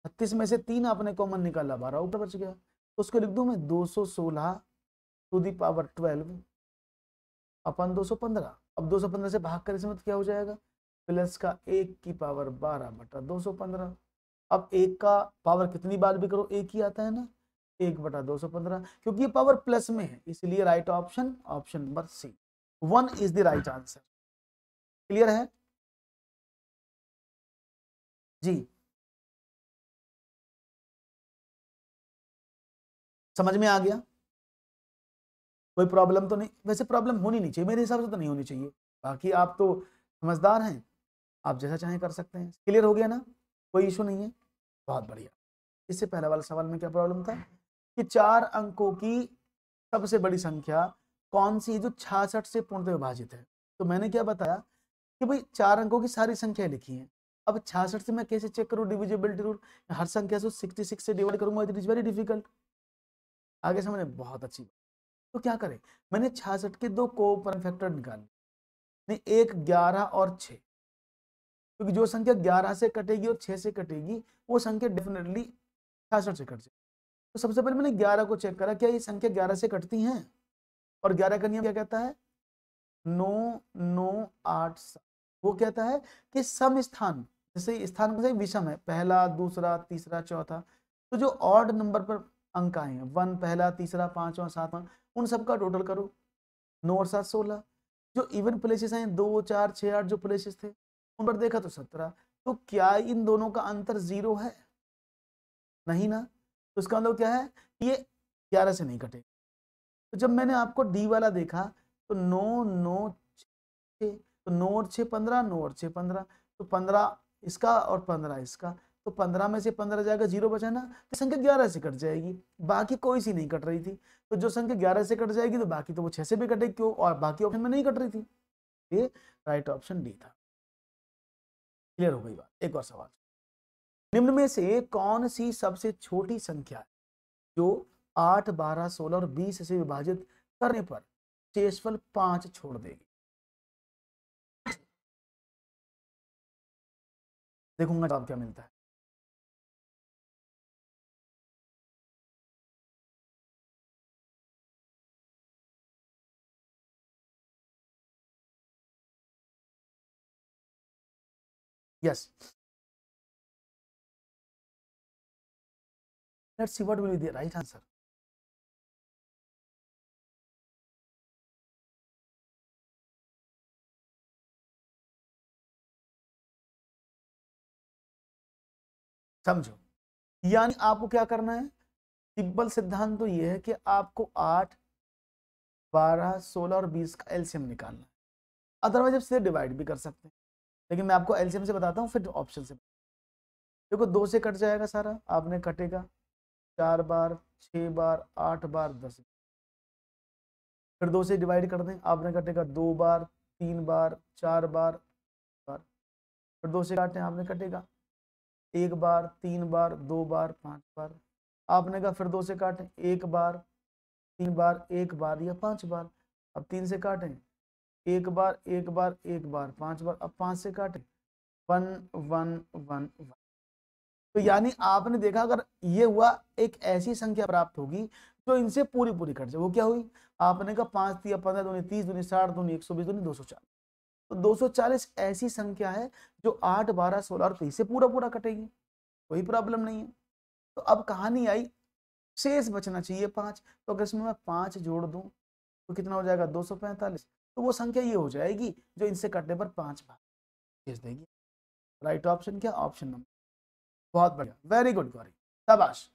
[SPEAKER 1] 36 में से 3 आपने कॉमन निकाला 12 ऊपर बच गया, तो उसको लिख दूं मैं 216 टू दी पावर 12 अपन 215। अब 215 से भाग कर इसमें तो क्या हो जाएगा, प्लस का 1 की पावर 12 बटा 215। अब 1 का पावर कितनी बार भी करो एक ही आता है ना, 1 बटा 215, क्योंकि ये पावर प्लस में है इसलिए right option option number C 1 is the right answer. Clear है जी, समझ में आ गया। कोई प्रॉब्लम तो नहीं, वैसे प्रॉब्लम होनी नहीं चाहिए मेरे हिसाब से, तो नहीं होनी चाहिए। बाकी आप तो समझदार हैं, आप जैसा चाहें कर सकते हैं। क्लियर हो गया ना, कोई इशू नहीं है, बहुत बढ़िया। इससे पहले वाले सवाल में क्या प्रॉब्लम था कि 4 अंकों की सबसे बड़ी संख्या कौन सी जो 66 से पूर्णतः विभाजित है। तो मैंने क्या बताया कि भाई 4 अंकों की सारी संख्या लिखी है। अब 66 से मैं कैसे चेक करूं डिविजिबिलिटी रूल, हर संख्या से 66 से डिवाइड करूंगा, इट इज वेरी डिफिकल्ट। आगे समझे, बहुत अच्छी बात। तो क्या करें, मैंने 66 के दो कोऑपरेंट फैक्टर निकाले, नहीं 1, 11 और 6, क्योंकि जो संख्या 11 से कटेगी और 6 से कटेगी वो संख्या डेफिनेटली 66 से कट जाएगी। तो सबसे पहले मैंने 11 को चेक करा, क्या ये संख्या 11 से कटती हैं, और 11 का नियम क्या कहता है, 9 9 8 7, वो कहता है कि सम स्थान, जैसे स्थान से विषम है, पहला दूसरा तीसरा चौथा, तो जो ऑड नंबर पर अंक आए हैं, 1 पहला तीसरा पांचवा सातवां, उन सबका टोटल करो, 9 और 7 16। जो इवन प्लेसेस हैं 2 4 6 8 जो प्लेसेस थे उन पर देखा तो 17। तो क्या इन दोनों का अंतर 0 है, नहीं ना, तो इसका मतलब क्या है, ये 11 से नहीं कटेगा। तो जब मैंने आपको डी वाला देखा तो 9 9 6, तो 9 और 6 15, 9 और 6 15, तो 15 इसका और 15 इसका, तो 15 में से 15 जाएगा, 0 बचा ना, तो संख्या 11 से कट जाएगी, बाकी कोई सी नहीं कट रही थी। तो जो संख्या 11 से कट जाएगी तो बाकी तो वो 6 से भी कटेगी, क्यों, और बाकी ऑप्शन में नहीं कट रही थी, ये राइट ऑप्शन डी था। क्लियर हो गई बात। एक और सवाल, निम्न में से कौन सी सबसे छोटी संख्या है जो 8 12 16 और 20 से विभाजित करने पर शेषफल 5 छोड़ देगी। देखूंगा जवाब क्या मिलता है। Yes, let's see what will be the right answer. समझो, यानी आपको क्या करना है, सिंपल सिद्धांत तो ये है कि आपको 8 12 16 और 20 का एलसीएम निकालना है, अदरवाइज आप सीधे डिवाइड भी कर सकते हैं, लेकिन मैं आपको एलसीएम से बताता हूँ फिर ऑप्शन से। देखो 2 से कट जाएगा सारा, आपने कटेगा 4 बार 6 बार 8 बार 10, फिर 2 से डिवाइड कर दें, आपने कटेगा 2 बार 3 बार 4 बार, फिर 2 से काटें, आपने कटेगा 1 बार 3 बार 2 बार 5 बार, आपने कहा फिर 2 से काटें, 1 बार 3 बार 1 बार या 5 बार, अब 3 से काटें, 1 बार 1 बार 1 बार 5 बार, अब 5 से काटें, 1 1 1 1। तो यानी आपने देखा, अगर ये हुआ एक ऐसी संख्या प्राप्त होगी जो इनसे पूरी पूरी कट जाए, वो क्या हुई, आपने कहा 5 3 15 दूनी 30 दूनी 60 दूनी 120 दूनी 240, तो 240 ऐसी संख्या है जो 8 12 16 और 30 से पूरा पूरा कटेगी, कोई प्रॉब्लम नहीं है। तो अब कहानी आई, शेष बचना चाहिए 5, तो अगर इसमें मैं 5 जोड़ दूं तो कितना हो जाएगा 245, तो वो संख्या ये हो जाएगी जो इनसे कटने पर 5 भाग भेज देगी। राइट ऑप्शन क्या, ऑप्शन नंबर, बहुत बढ़िया, वेरी गुड गौरी, शाबाश,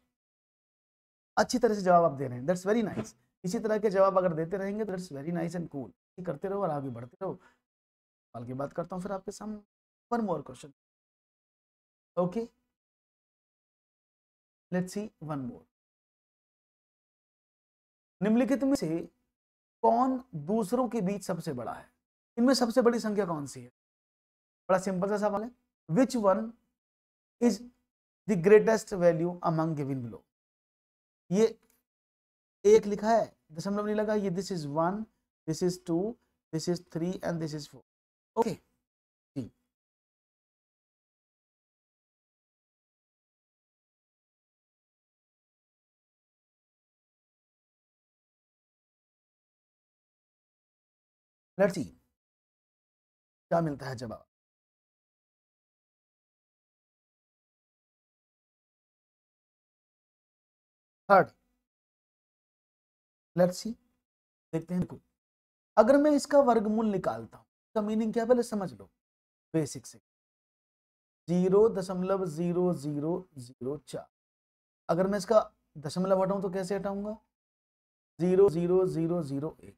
[SPEAKER 1] अच्छी तरह से जवाब आप दे रहे हैं, दैट्स वेरी नाइस। इसी तरह के जवाब अगर देते रहेंगे तो that's very nice and cool, करते रहो और आगे बढ़ते रहो। सवाल की बात करता हूँ फिर आपके सामने, one more question, okay let's see one more. निम्नलिखित में से कौन दूसरों के बीच सबसे बड़ा है, इनमें सबसे बड़ी संख्या कौन सी है, बड़ा सिंपल सा सवाल है, which one is the greatest value among given below. ये एक लिखा है, दशमलव नहीं लगा, ये this is 1 this is 2 this is 3 and this is 4, okay जी। लेट्स सी क्या मिलता है जवाब। थर्ड, लेट्स सी, देखते हैं। देखो, अगर मैं इसका वर्गमूल निकालता हूं, इसका मीनिंग क्या है पहले समझ लो बेसिक से, 0.0004, अगर मैं इसका दशमलव हटाऊं तो कैसे हटाऊंगा, 0.0001,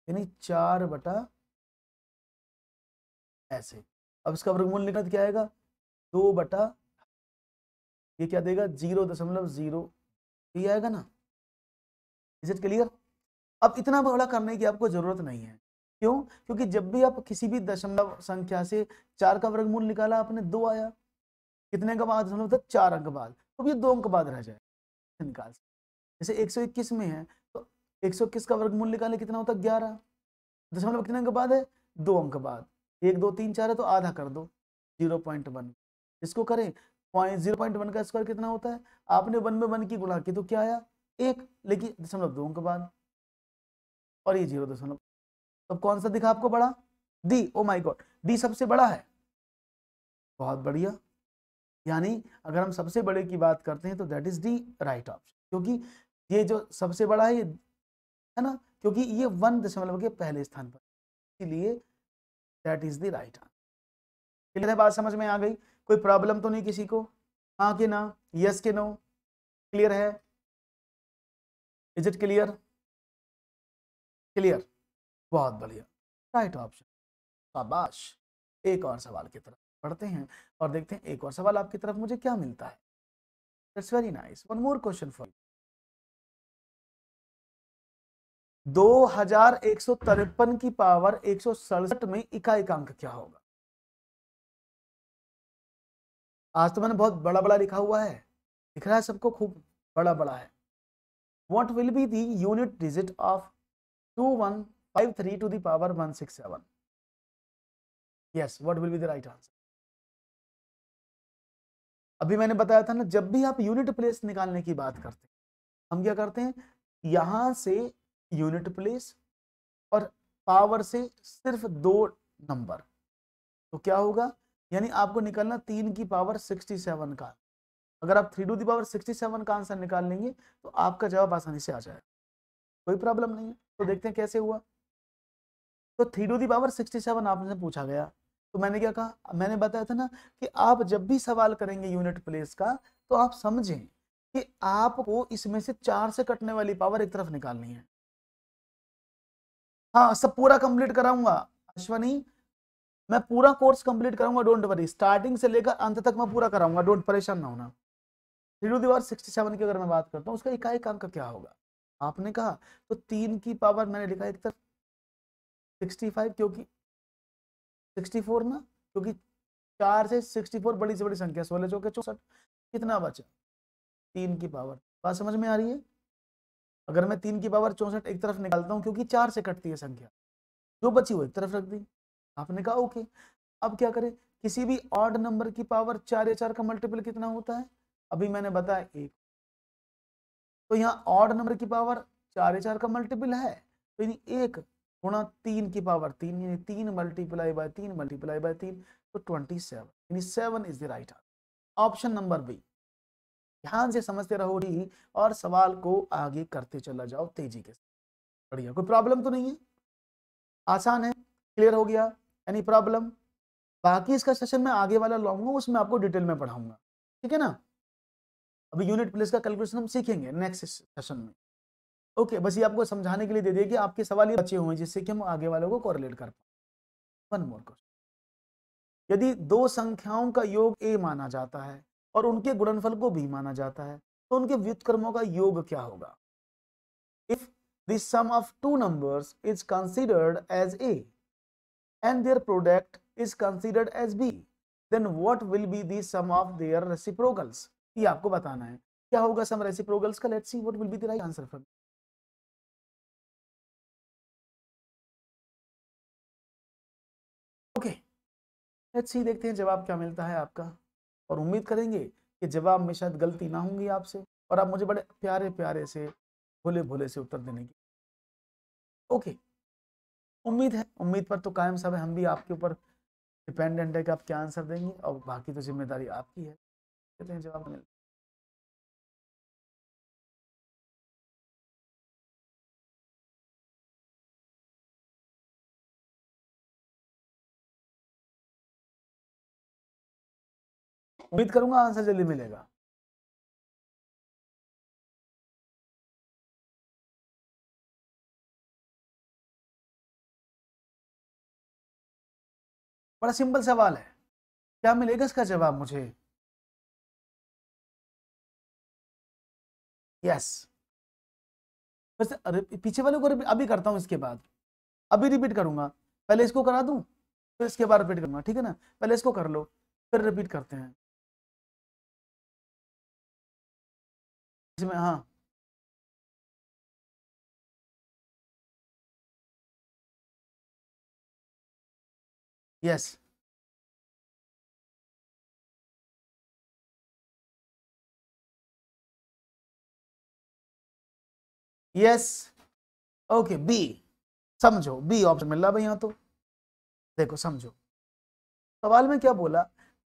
[SPEAKER 1] यानी 4 बटा ऐसे। अब इसका वर्गमूल निकाल तो क्या आएगा, 2 बटा, ये क्या देगा 0.0, ये आएगा ना, इज इट क्लियर। अब इतना बड़ा करने की आपको जरूरत नहीं है, क्यों, क्योंकि जब भी आप किसी भी दशमलव संख्या से 4 का वर्गमूल निकाला आपने 2 आया, कितने का बाद दशमलव तक 4 अंक बाद, तो ये 2 अंक बाद रह जाए, निकाल सकते। जैसे 121 में है तो 121 का वर्गमूल निकाले कितना होता है 11, दशमलव कितने अंक बाद है 2 अंक बाद, 1 2 3 4 है तो आधा कर दो 0.1, इसको करें 0.1 का स्क्वायर कितना होता है, आपने 1 में 1 की गुणा की तो क्या आया 1, लेकिन दशमलव 2 अंक बाद, और ये 0 दशमलव, तो कौन सा दिखा आपको बड़ा, D, oh my God D सबसे बड़ा है, बहुत बढ़िया, यानी अगर हम सबसे बड़े की बात करते हैं तो that is D right option, क्योंकि ये जो सबसे बड़ा है ये है ना, क्योंकि ये 1 दशमलव के पहले स्थान पर, इसलिए that is the right answer. Clear है, बात समझ में आ गई, कोई प्रॉब्लम तो नहीं किसी को, हाँ कि ना, यस के नो, क्लियर है, इज इट क्लियर, क्लियर, बहुत बढ़िया, राइट ऑप्शन, शाबाश। एक और सवाल की तरफ पढ़ते हैं और देखते हैं एक और सवाल आपकी तरफ मुझे क्या मिलता है। That's very nice, one more question for 2153 की पावर 167 में इकाइकांक क्या होगा। आज तो मैंने बहुत बड़ा बड़ा लिखा हुआ है, दिख रहा है सबको, खूब बड़ा बड़ा है। What will be the unit digit of 2153 to the power 167? Yes, what will be the right answer? अभी मैंने बताया था ना, जब भी आप यूनिट प्लेस निकालने की बात करते हैं, हम क्या करते हैं, यहां से यूनिट प्लेस और पावर से सिर्फ 2 नंबर, तो क्या होगा, यानी आपको निकालना 3 की पावर 67 का। अगर आप 3 टू दी पावर 67 का आंसर निकाल लेंगे तो आपका जवाब आसानी से आ जाएगा, कोई प्रॉब्लम नहीं है। तो देखते हैं कैसे हुआ। तो 3 टू दी पावर 67 आपने पूछा गया, तो मैंने क्या कहा, मैंने बताया था ना कि आप जब भी सवाल करेंगे यूनिट प्लेस का तो आप समझें कि आपको इसमें से 4 से कटने वाली पावर एक तरफ निकालनी है। हाँ, सब पूरा कंप्लीट कराऊंगा अश्वनी, मैं पूरा कोर्स कंप्लीट कराऊंगा, डोंट वरी, स्टार्टिंग से लेकर अंत तक मैं पूरा कराऊंगा, डोंट परेशान ना होना। 3 टू दी पावर 67 की अगर मैं बात करता हूँ उसका इकाइकांक क्या होगा, आपने कहा तो 3 की पावर मैंने लिखा एक तरफ 65, क्योंकि 64 ना, क्योंकि 4 से 64 बड़ी से बड़ी संख्या, 16 चौके 64, कितना बचा 3 की पावर, बात समझ में आ रही है। अगर मैं 3 की पावर 64 एक तरफ निकालता हूँ क्योंकि 4 से कटती है संख्या, जो बची वो एक तरफ रख दी, आपने कहा ओके। अब क्या करें, किसी भी ऑड नंबर की पावर 4 या 4 का मल्टीपल कितना होता है, अभी मैंने बताया 1, तो यहाँ ऑड नंबर की पावर 4 या 4 का मल्टीपल है, तो यानी 1 गुणा 3 की पावर 3, यानी 3 मल्टीप्लाई बाय 3 मल्टीप्लाई बाय 3, तो 27, यानी 7 is the right answer, option number B. ध्यान से समझते रहो डी और सवाल को आगे करते चला जाओ तेजी के साथ, बढ़िया, कोई प्रॉब्लम तो नहीं है, आसान है, क्लियर हो गया, एनी प्रॉब्लम। बाकी इसका सेशन मैं आगे वाला लाऊंगा, उसमें आपको डिटेल में पढ़ाऊंगा, ठीक है ना। अभी यूनिट प्लेस का कैलकुलेशन हम सीखेंगे नेक्स्ट सेशन में, ओके। बस ये आपको समझाने के लिए दे दिया कि आपके सवाल ये बचे हुए हैं जिससे कि हम आगे वालों को कोरिलेट कर पाए। वन मोर क्वेश्चन, यदि 2 संख्याओं का योग a माना जाता है और उनके गुणनफल को b माना जाता है तो उनके व्युत्क्रमों का योग क्या होगा। If the sum of 2 numbers is considered as a and their product is considered as b, then what will be the sum of their reciprocals? ये आपको बताना है क्या होगा सम रेसिप्रोकल्स का। Let's see what will be the right answer from. Okay, let's see, देखते हैं जवाब क्या मिलता है आपका, और उम्मीद करेंगे कि जवाब में शायद गलती ना होंगी आपसे, और आप मुझे बड़े प्यारे प्यारे से भोले भोले से उत्तर देने की। ओके, उम्मीद है, उम्मीद पर तो कायम सब है, हम भी आपके ऊपर डिपेंडेंट है कि आप क्या आंसर देंगे, और बाकी तो जिम्मेदारी आपकी है। कहते हैं जवाब मिलता है, उम्मीद करूंगा आंसर जल्दी मिलेगा। बड़ा सिंपल सवाल है, क्या मिलेगा इसका जवाब मुझे। यस, बस पीछे वाले को अभी करता हूँ, इसके बाद अभी रिपीट करूंगा, पहले इसको करा दूं फिर इसके बाद रिपीट करूंगा, ठीक है ना। पहले इसको कर लो फिर रिपीट करते हैं इसमें, हाँ यस यस ओके बी, समझो बी ऑप्शन मिल रहा भाई यहाँ तो। देखो समझो सवाल में क्या बोला,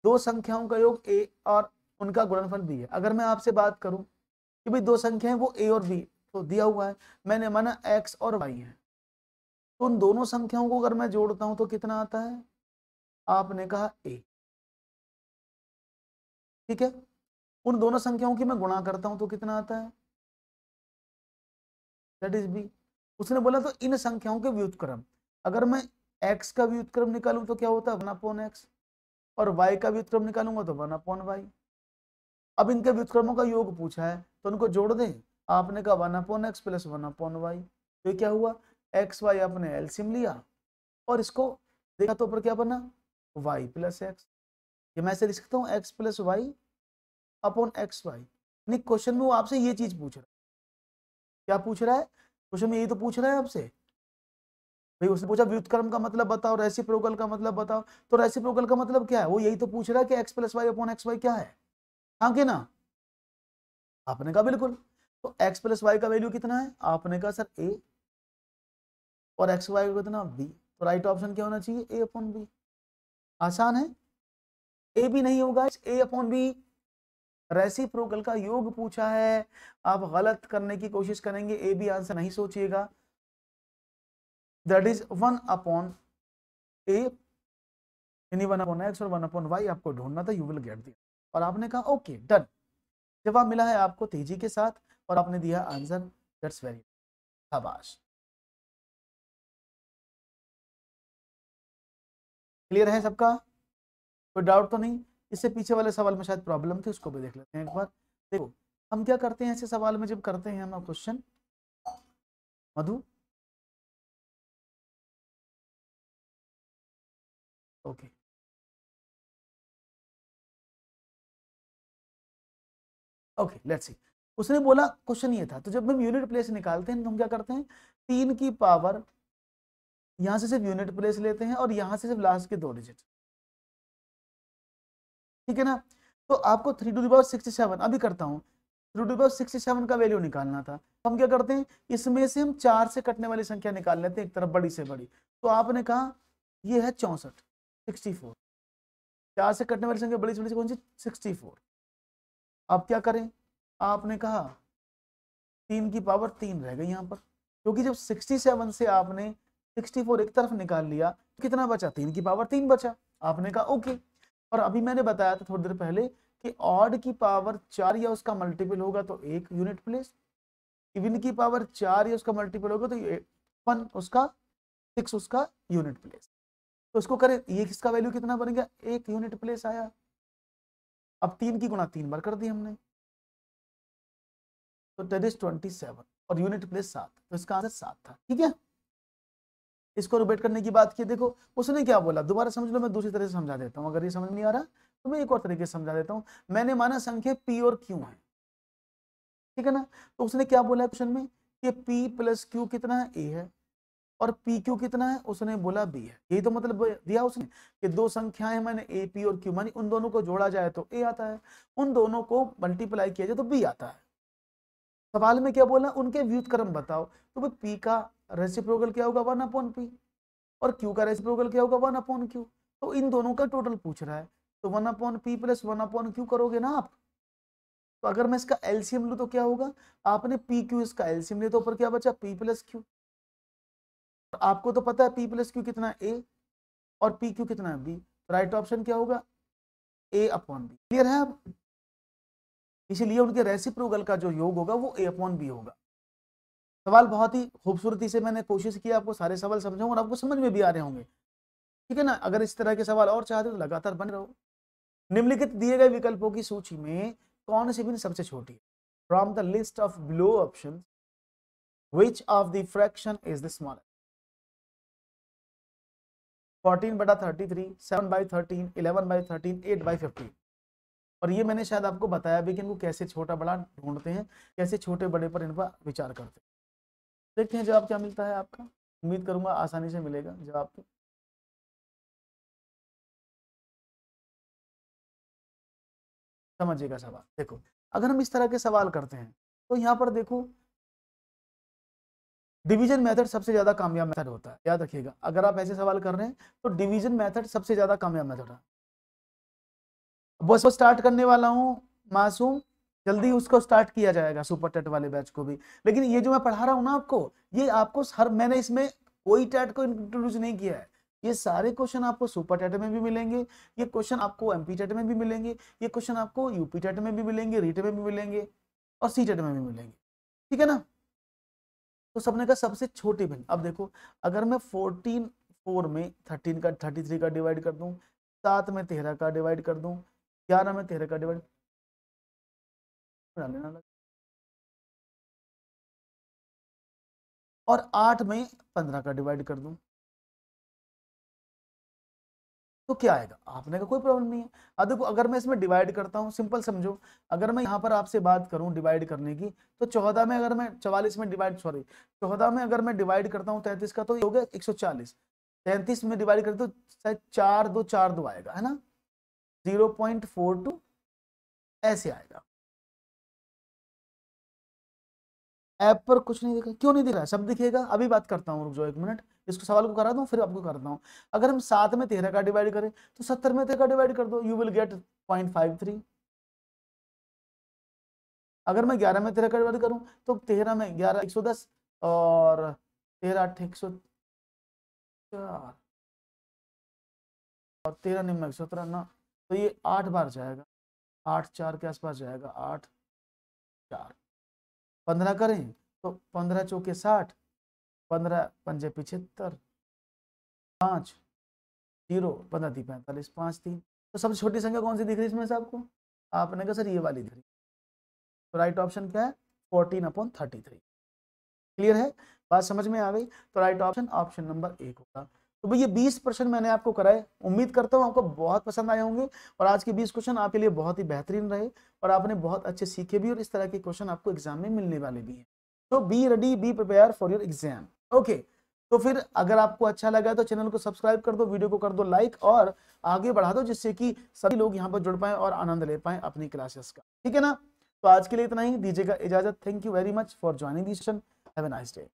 [SPEAKER 1] दो संख्याओं का योग ए और उनका गुणनफल बी है। अगर मैं आपसे बात करूं कि भाई दो संख्याएं वो ए और बी, तो दिया हुआ है, मैंने माना एक्स और वाई है, तो उन दोनों संख्याओं को अगर मैं जोड़ता हूं तो कितना आता है, आपने कहा ए, ठीक है। उन दोनों संख्याओं की मैं गुणा करता हूं तो कितना आता है, दैट इज बी। उसने बोला तो इन संख्याओं के व्युत्क्रम, अगर मैं x का व्युत्क्रम निकालूं तो क्या होता है 1/x, और y का व्युत्क्रम निकालूंगा तो 1/y। अब इनके व्युत्क्रमों का योग पूछा है तो उनको जोड़ दें, आपने कहा 1/x प्लस 1/y, तो ये क्या हुआ, एक्स वाई आपने एलसीएम लिया और इसको देखा तो ऊपर क्या बना, y प्लस एक्स। ये मैं ऐसे लिख सकता हूँ x plus y upon x y. नहीं, क्वेश्चन में वो आपसे ये चीज पूछ रहा है, क्या पूछ रहा है क्वेश्चन में, यही तो पूछ रहा है आपसे भाई। उसने पूछा व्युत्क्रम का मतलब बताओ, रेसिप्रोकल का मतलब बताओ, तो रेसिप्रोकल का मतलब क्या है, वो यही तो पूछ रहा है कि x plus y upon x y क्या है, हाँ कि ना। आपने कहा बिल्कुल, तो एक्स प्लस वाई का वैल्यू कितना है, आपने कहा सर ए, और एक्स वाई का कितना बी, तो राइट ऑप्शन क्या होना चाहिए, ए अपॉन बी। आसान है, ए भी नहीं होगा, ए अपॉन बी, रेसिप्रोकल का योग पूछा है। आप गलत करने की कोशिश करेंगे, ए बी आंसर नहीं सोचिएगा, दैट इज 1/a, यानी 1/x और 1/y आपको ढूंढना था, यू विल गेट दिया। और आपने कहा ओके डन, जवाब मिला है आपको तेजी के साथ और आपने दिया आंसर, दैट्स वेरी शाबाश। क्लियर है सबका, कोई डाउट तो नहीं। इससे पीछे वाले सवाल में शायद प्रॉब्लम थी, उसको भी देख लेते हैं एक बार। देखो हम क्या करते हैं ऐसे सवाल में, जब करते हैं हम question, Madhu okay okay let's see. उसने बोला क्वेश्चन ये था, तो जब हम यूनिट प्लेस निकालते हैं तो हम क्या करते हैं, 3 की पावर, यहां से सिर्फ यूनिट प्लेस लेते हैं और यहां से सिर्फ लास्ट के 2 डिजिट, ठीक है ना। तो आपको 3⁻67 अभी करता हूं, 3⁻67 का वैल्यू निकालना था, हम क्या करते हैं, इसमें से हम 4 से कटने वाली संख्या निकाल लेते हैं, एक तरफ बड़ी से बड़ी। तो आपने कहा ये है 64, 64, 4 से कटने वाली संख्या बड़ी से बड़ी कौन सी, 64। अब क्या करें, आपने कहा 3 की पावर 3 रह गई यहाँ पर, क्योंकि जब 67 से आपने 64 एक तरफ निकाल लिया तो कितना बचा, 3 की पावर 3 बचा। आपने कहा ओके, और अभी मैंने बताया था थोड़ी देर पहले कि ऑड की पावर 4 या उसका मल्टीपल होगा तो 1 यूनिट प्लेस, इवन की पावर 4 या उसका मल्टीपल होगा तो 1 उसका, 6 उसका यूनिट प्लेस। तो उसको करें, ये किसका वैल्यू कितना बनेगा, 1 यूनिट प्लेस आया। अब 3 की गुणा 3 बार कर दी हमने, तो दैट इज 27, और यूनिट प्लेस 7, तो इसका आंसर 7 था, ठीक है। इसको रिपीट करने की बात की, देखो उसने क्या बोला, दोबारा समझ लो, मैं दूसरी तरह से समझा देता हूँ, अगर ये समझ नहीं आ रहा तो मैं एक और तरीके से समझा देता हूँ। मैंने माना संख्या पी और क्यू है, ठीक है ना, तो उसने क्या बोला क्वेश्चन में कि पी प्लस क्यू कितना है, ए है, और पी क्यू कितना है, उसने बोला बी है। यही तो मतलब दिया उसने कि दो संख्याएं मैंने ए पी और क्यू मानी, उन दोनों को जोड़ा जाए तो ए आता है, उन दोनों को मल्टीप्लाई किया जाए तो बी आता है। सवाल में क्या बोला, उनके व्युत्क्रम बताओ, तो भाई पी का रेसिप्रोकल क्या होगा 1/p, और क्यू का रेसिप्रोकल क्या होगा 1/q, तो इन दोनों का टोटल पूछ रहा है, तो 1/p प्लस 1/q करोगे ना आप। तो अगर मैं इसका एलसीएम लूं तो क्या होगा, आपने पी क्यू इसका एलसीएम लिया तो ऊपर क्या बचा, p प्लस क्यू। आपको तो पता है p प्लस क्यू कितना है, a, और पी क्यू कितना है, b। राइट ऑप्शन क्या होगा, a/b। क्लियर है अब, इसीलिए उनके रेसिप्रोकल का जो योग होगा वो a/b होगा। सवाल बहुत ही खूबसूरती से मैंने कोशिश की आपको सारे सवाल समझाऊं और आपको समझ में भी आ रहे होंगे, ठीक है ना। अगर इस तरह के सवाल और चाहते तो लगातार बने रहो। निम्नलिखित दिए गए विकल्पों की सूची में कौन सी भिन्न सबसे छोटी है, from the list of below option which of the fraction is the smallest, 14/33, 7/13, 11/13, 8/15। और ये मैंने शायद आपको बताया भी कि इनको कैसे छोटा बड़ा ढूंढते हैं, कैसे छोटे बड़े पर इन पर विचार करते हैं। देखते हैं जवाब क्या मिलता है आपका, उम्मीद करूंगा आसानी से मिलेगा जवाब। समझिएगा सवाल। देखो अगर हम इस तरह के सवाल करते हैं तो यहाँ पर देखो डिवीजन मेथड सबसे ज्यादा कामयाब मेथड होता है, याद रखिएगा। अगर आप ऐसे सवाल कर रहे हैं तो डिवीजन मेथड सबसे ज्यादा कामयाब मेथड है। बस स्टार्ट करने वाला हूँ मासूम, जल्दी उसको स्टार्ट किया जाएगा सुपर टेट वाले बैच को भी। लेकिन ये जो मैं पढ़ा रहा हूँ ना आपको, ये आपको मैंने इसमें कोई टेट को इंट्रोड्यूस नहीं किया है। ये सारे क्वेश्चन आपको सुपर टेट में भी मिलेंगे, ये क्वेश्चन आपको एमपी टेट में भी मिलेंगे, ये क्वेश्चन आपको यूपी टेट में भी मिलेंगे, रीट में भी मिलेंगे और सी टेट में भी मिलेंगे, ठीक है ना। तो सबने का सबसे छोटी भिन्न। अब देखो अगर मैं 4 में 13 का 33 का डिवाइड कर दूं, 7 में 13 का डिवाइड कर दूं, 11 में 13 का डिवाइड और 8 में 15 का डिवाइड कर दूं तो क्या आएगा? आपने का कोई प्रॉब्लम नहीं है। अब देखो अगर मैं इसमें डिवाइड करता हूं, सिंपल समझो, अगर मैं यहाँ पर आपसे बात करूं डिवाइड करने की, तो 14 में अगर मैं 44 में डिवाइड 14 में अगर मैं डिवाइड करता हूँ 33 का तो ये हो गया 140। 33 में डिवाइड करते तो शायद 4 2 आएगा, है ना, 0.42 ऐसे आएगा। ऐप पर कुछ नहीं दिखा, क्यों नहीं दिख रहा है? सब दिखेगा। अभी बात करता हूँ, रुक जाओ 1 मिनट, इसको सवाल को करा दूं फिर आपको करता हूँ। अगर हम 7 में 13 का डिवाइड करें तो 70 में 13 का डिवाइड कर दो, यू विल गेट 0.53। अगर मैं 11 में 13 का डिवाइड करूं तो 13 में 11 110 और 13 8 104 और 13 9 117 ना, तो ये 8 बार जाएगा, 8 4 के आसपास जाएगा, 8 4 15 करें तो 15 चौके 60, 15 पंजे 75, 5 0 15 दी 45, 5 3। तो सबसे छोटी संख्या कौन सी दिख रही है इसमें से आपको? आपने कहा सर ये वाली दिख रही। तो राइट ऑप्शन क्या है? 14/33। क्लियर है? बात समझ में आ गई? तो राइट ऑप्शन ऑप्शन नंबर 1 होगा। तो भैया 20% मैंने आपको कराए, उम्मीद करता हूँ आपको बहुत पसंद आए होंगे और आज के 20 क्वेश्चन आपके लिए बहुत ही बेहतरीन रहे और आपने बहुत अच्छे सीखे भी और इस तरह के क्वेश्चन आपको एग्जाम में मिलने वाले भी हैं। तो be ready, be prepare for your exam. Okay, तो फिर अगर आपको अच्छा लगा तो चैनल को सब्सक्राइब कर दो, वीडियो को कर दो लाइक और आगे बढ़ा दो, जिससे कि सभी लोग यहाँ पर जुड़ पाए और आनंद ले पाए अपनी क्लासेस का, ठीक है ना। तो आज के लिए इतना ही, दीजिएगा इजाजत। Thank you very much for joining this session. Have a nice day.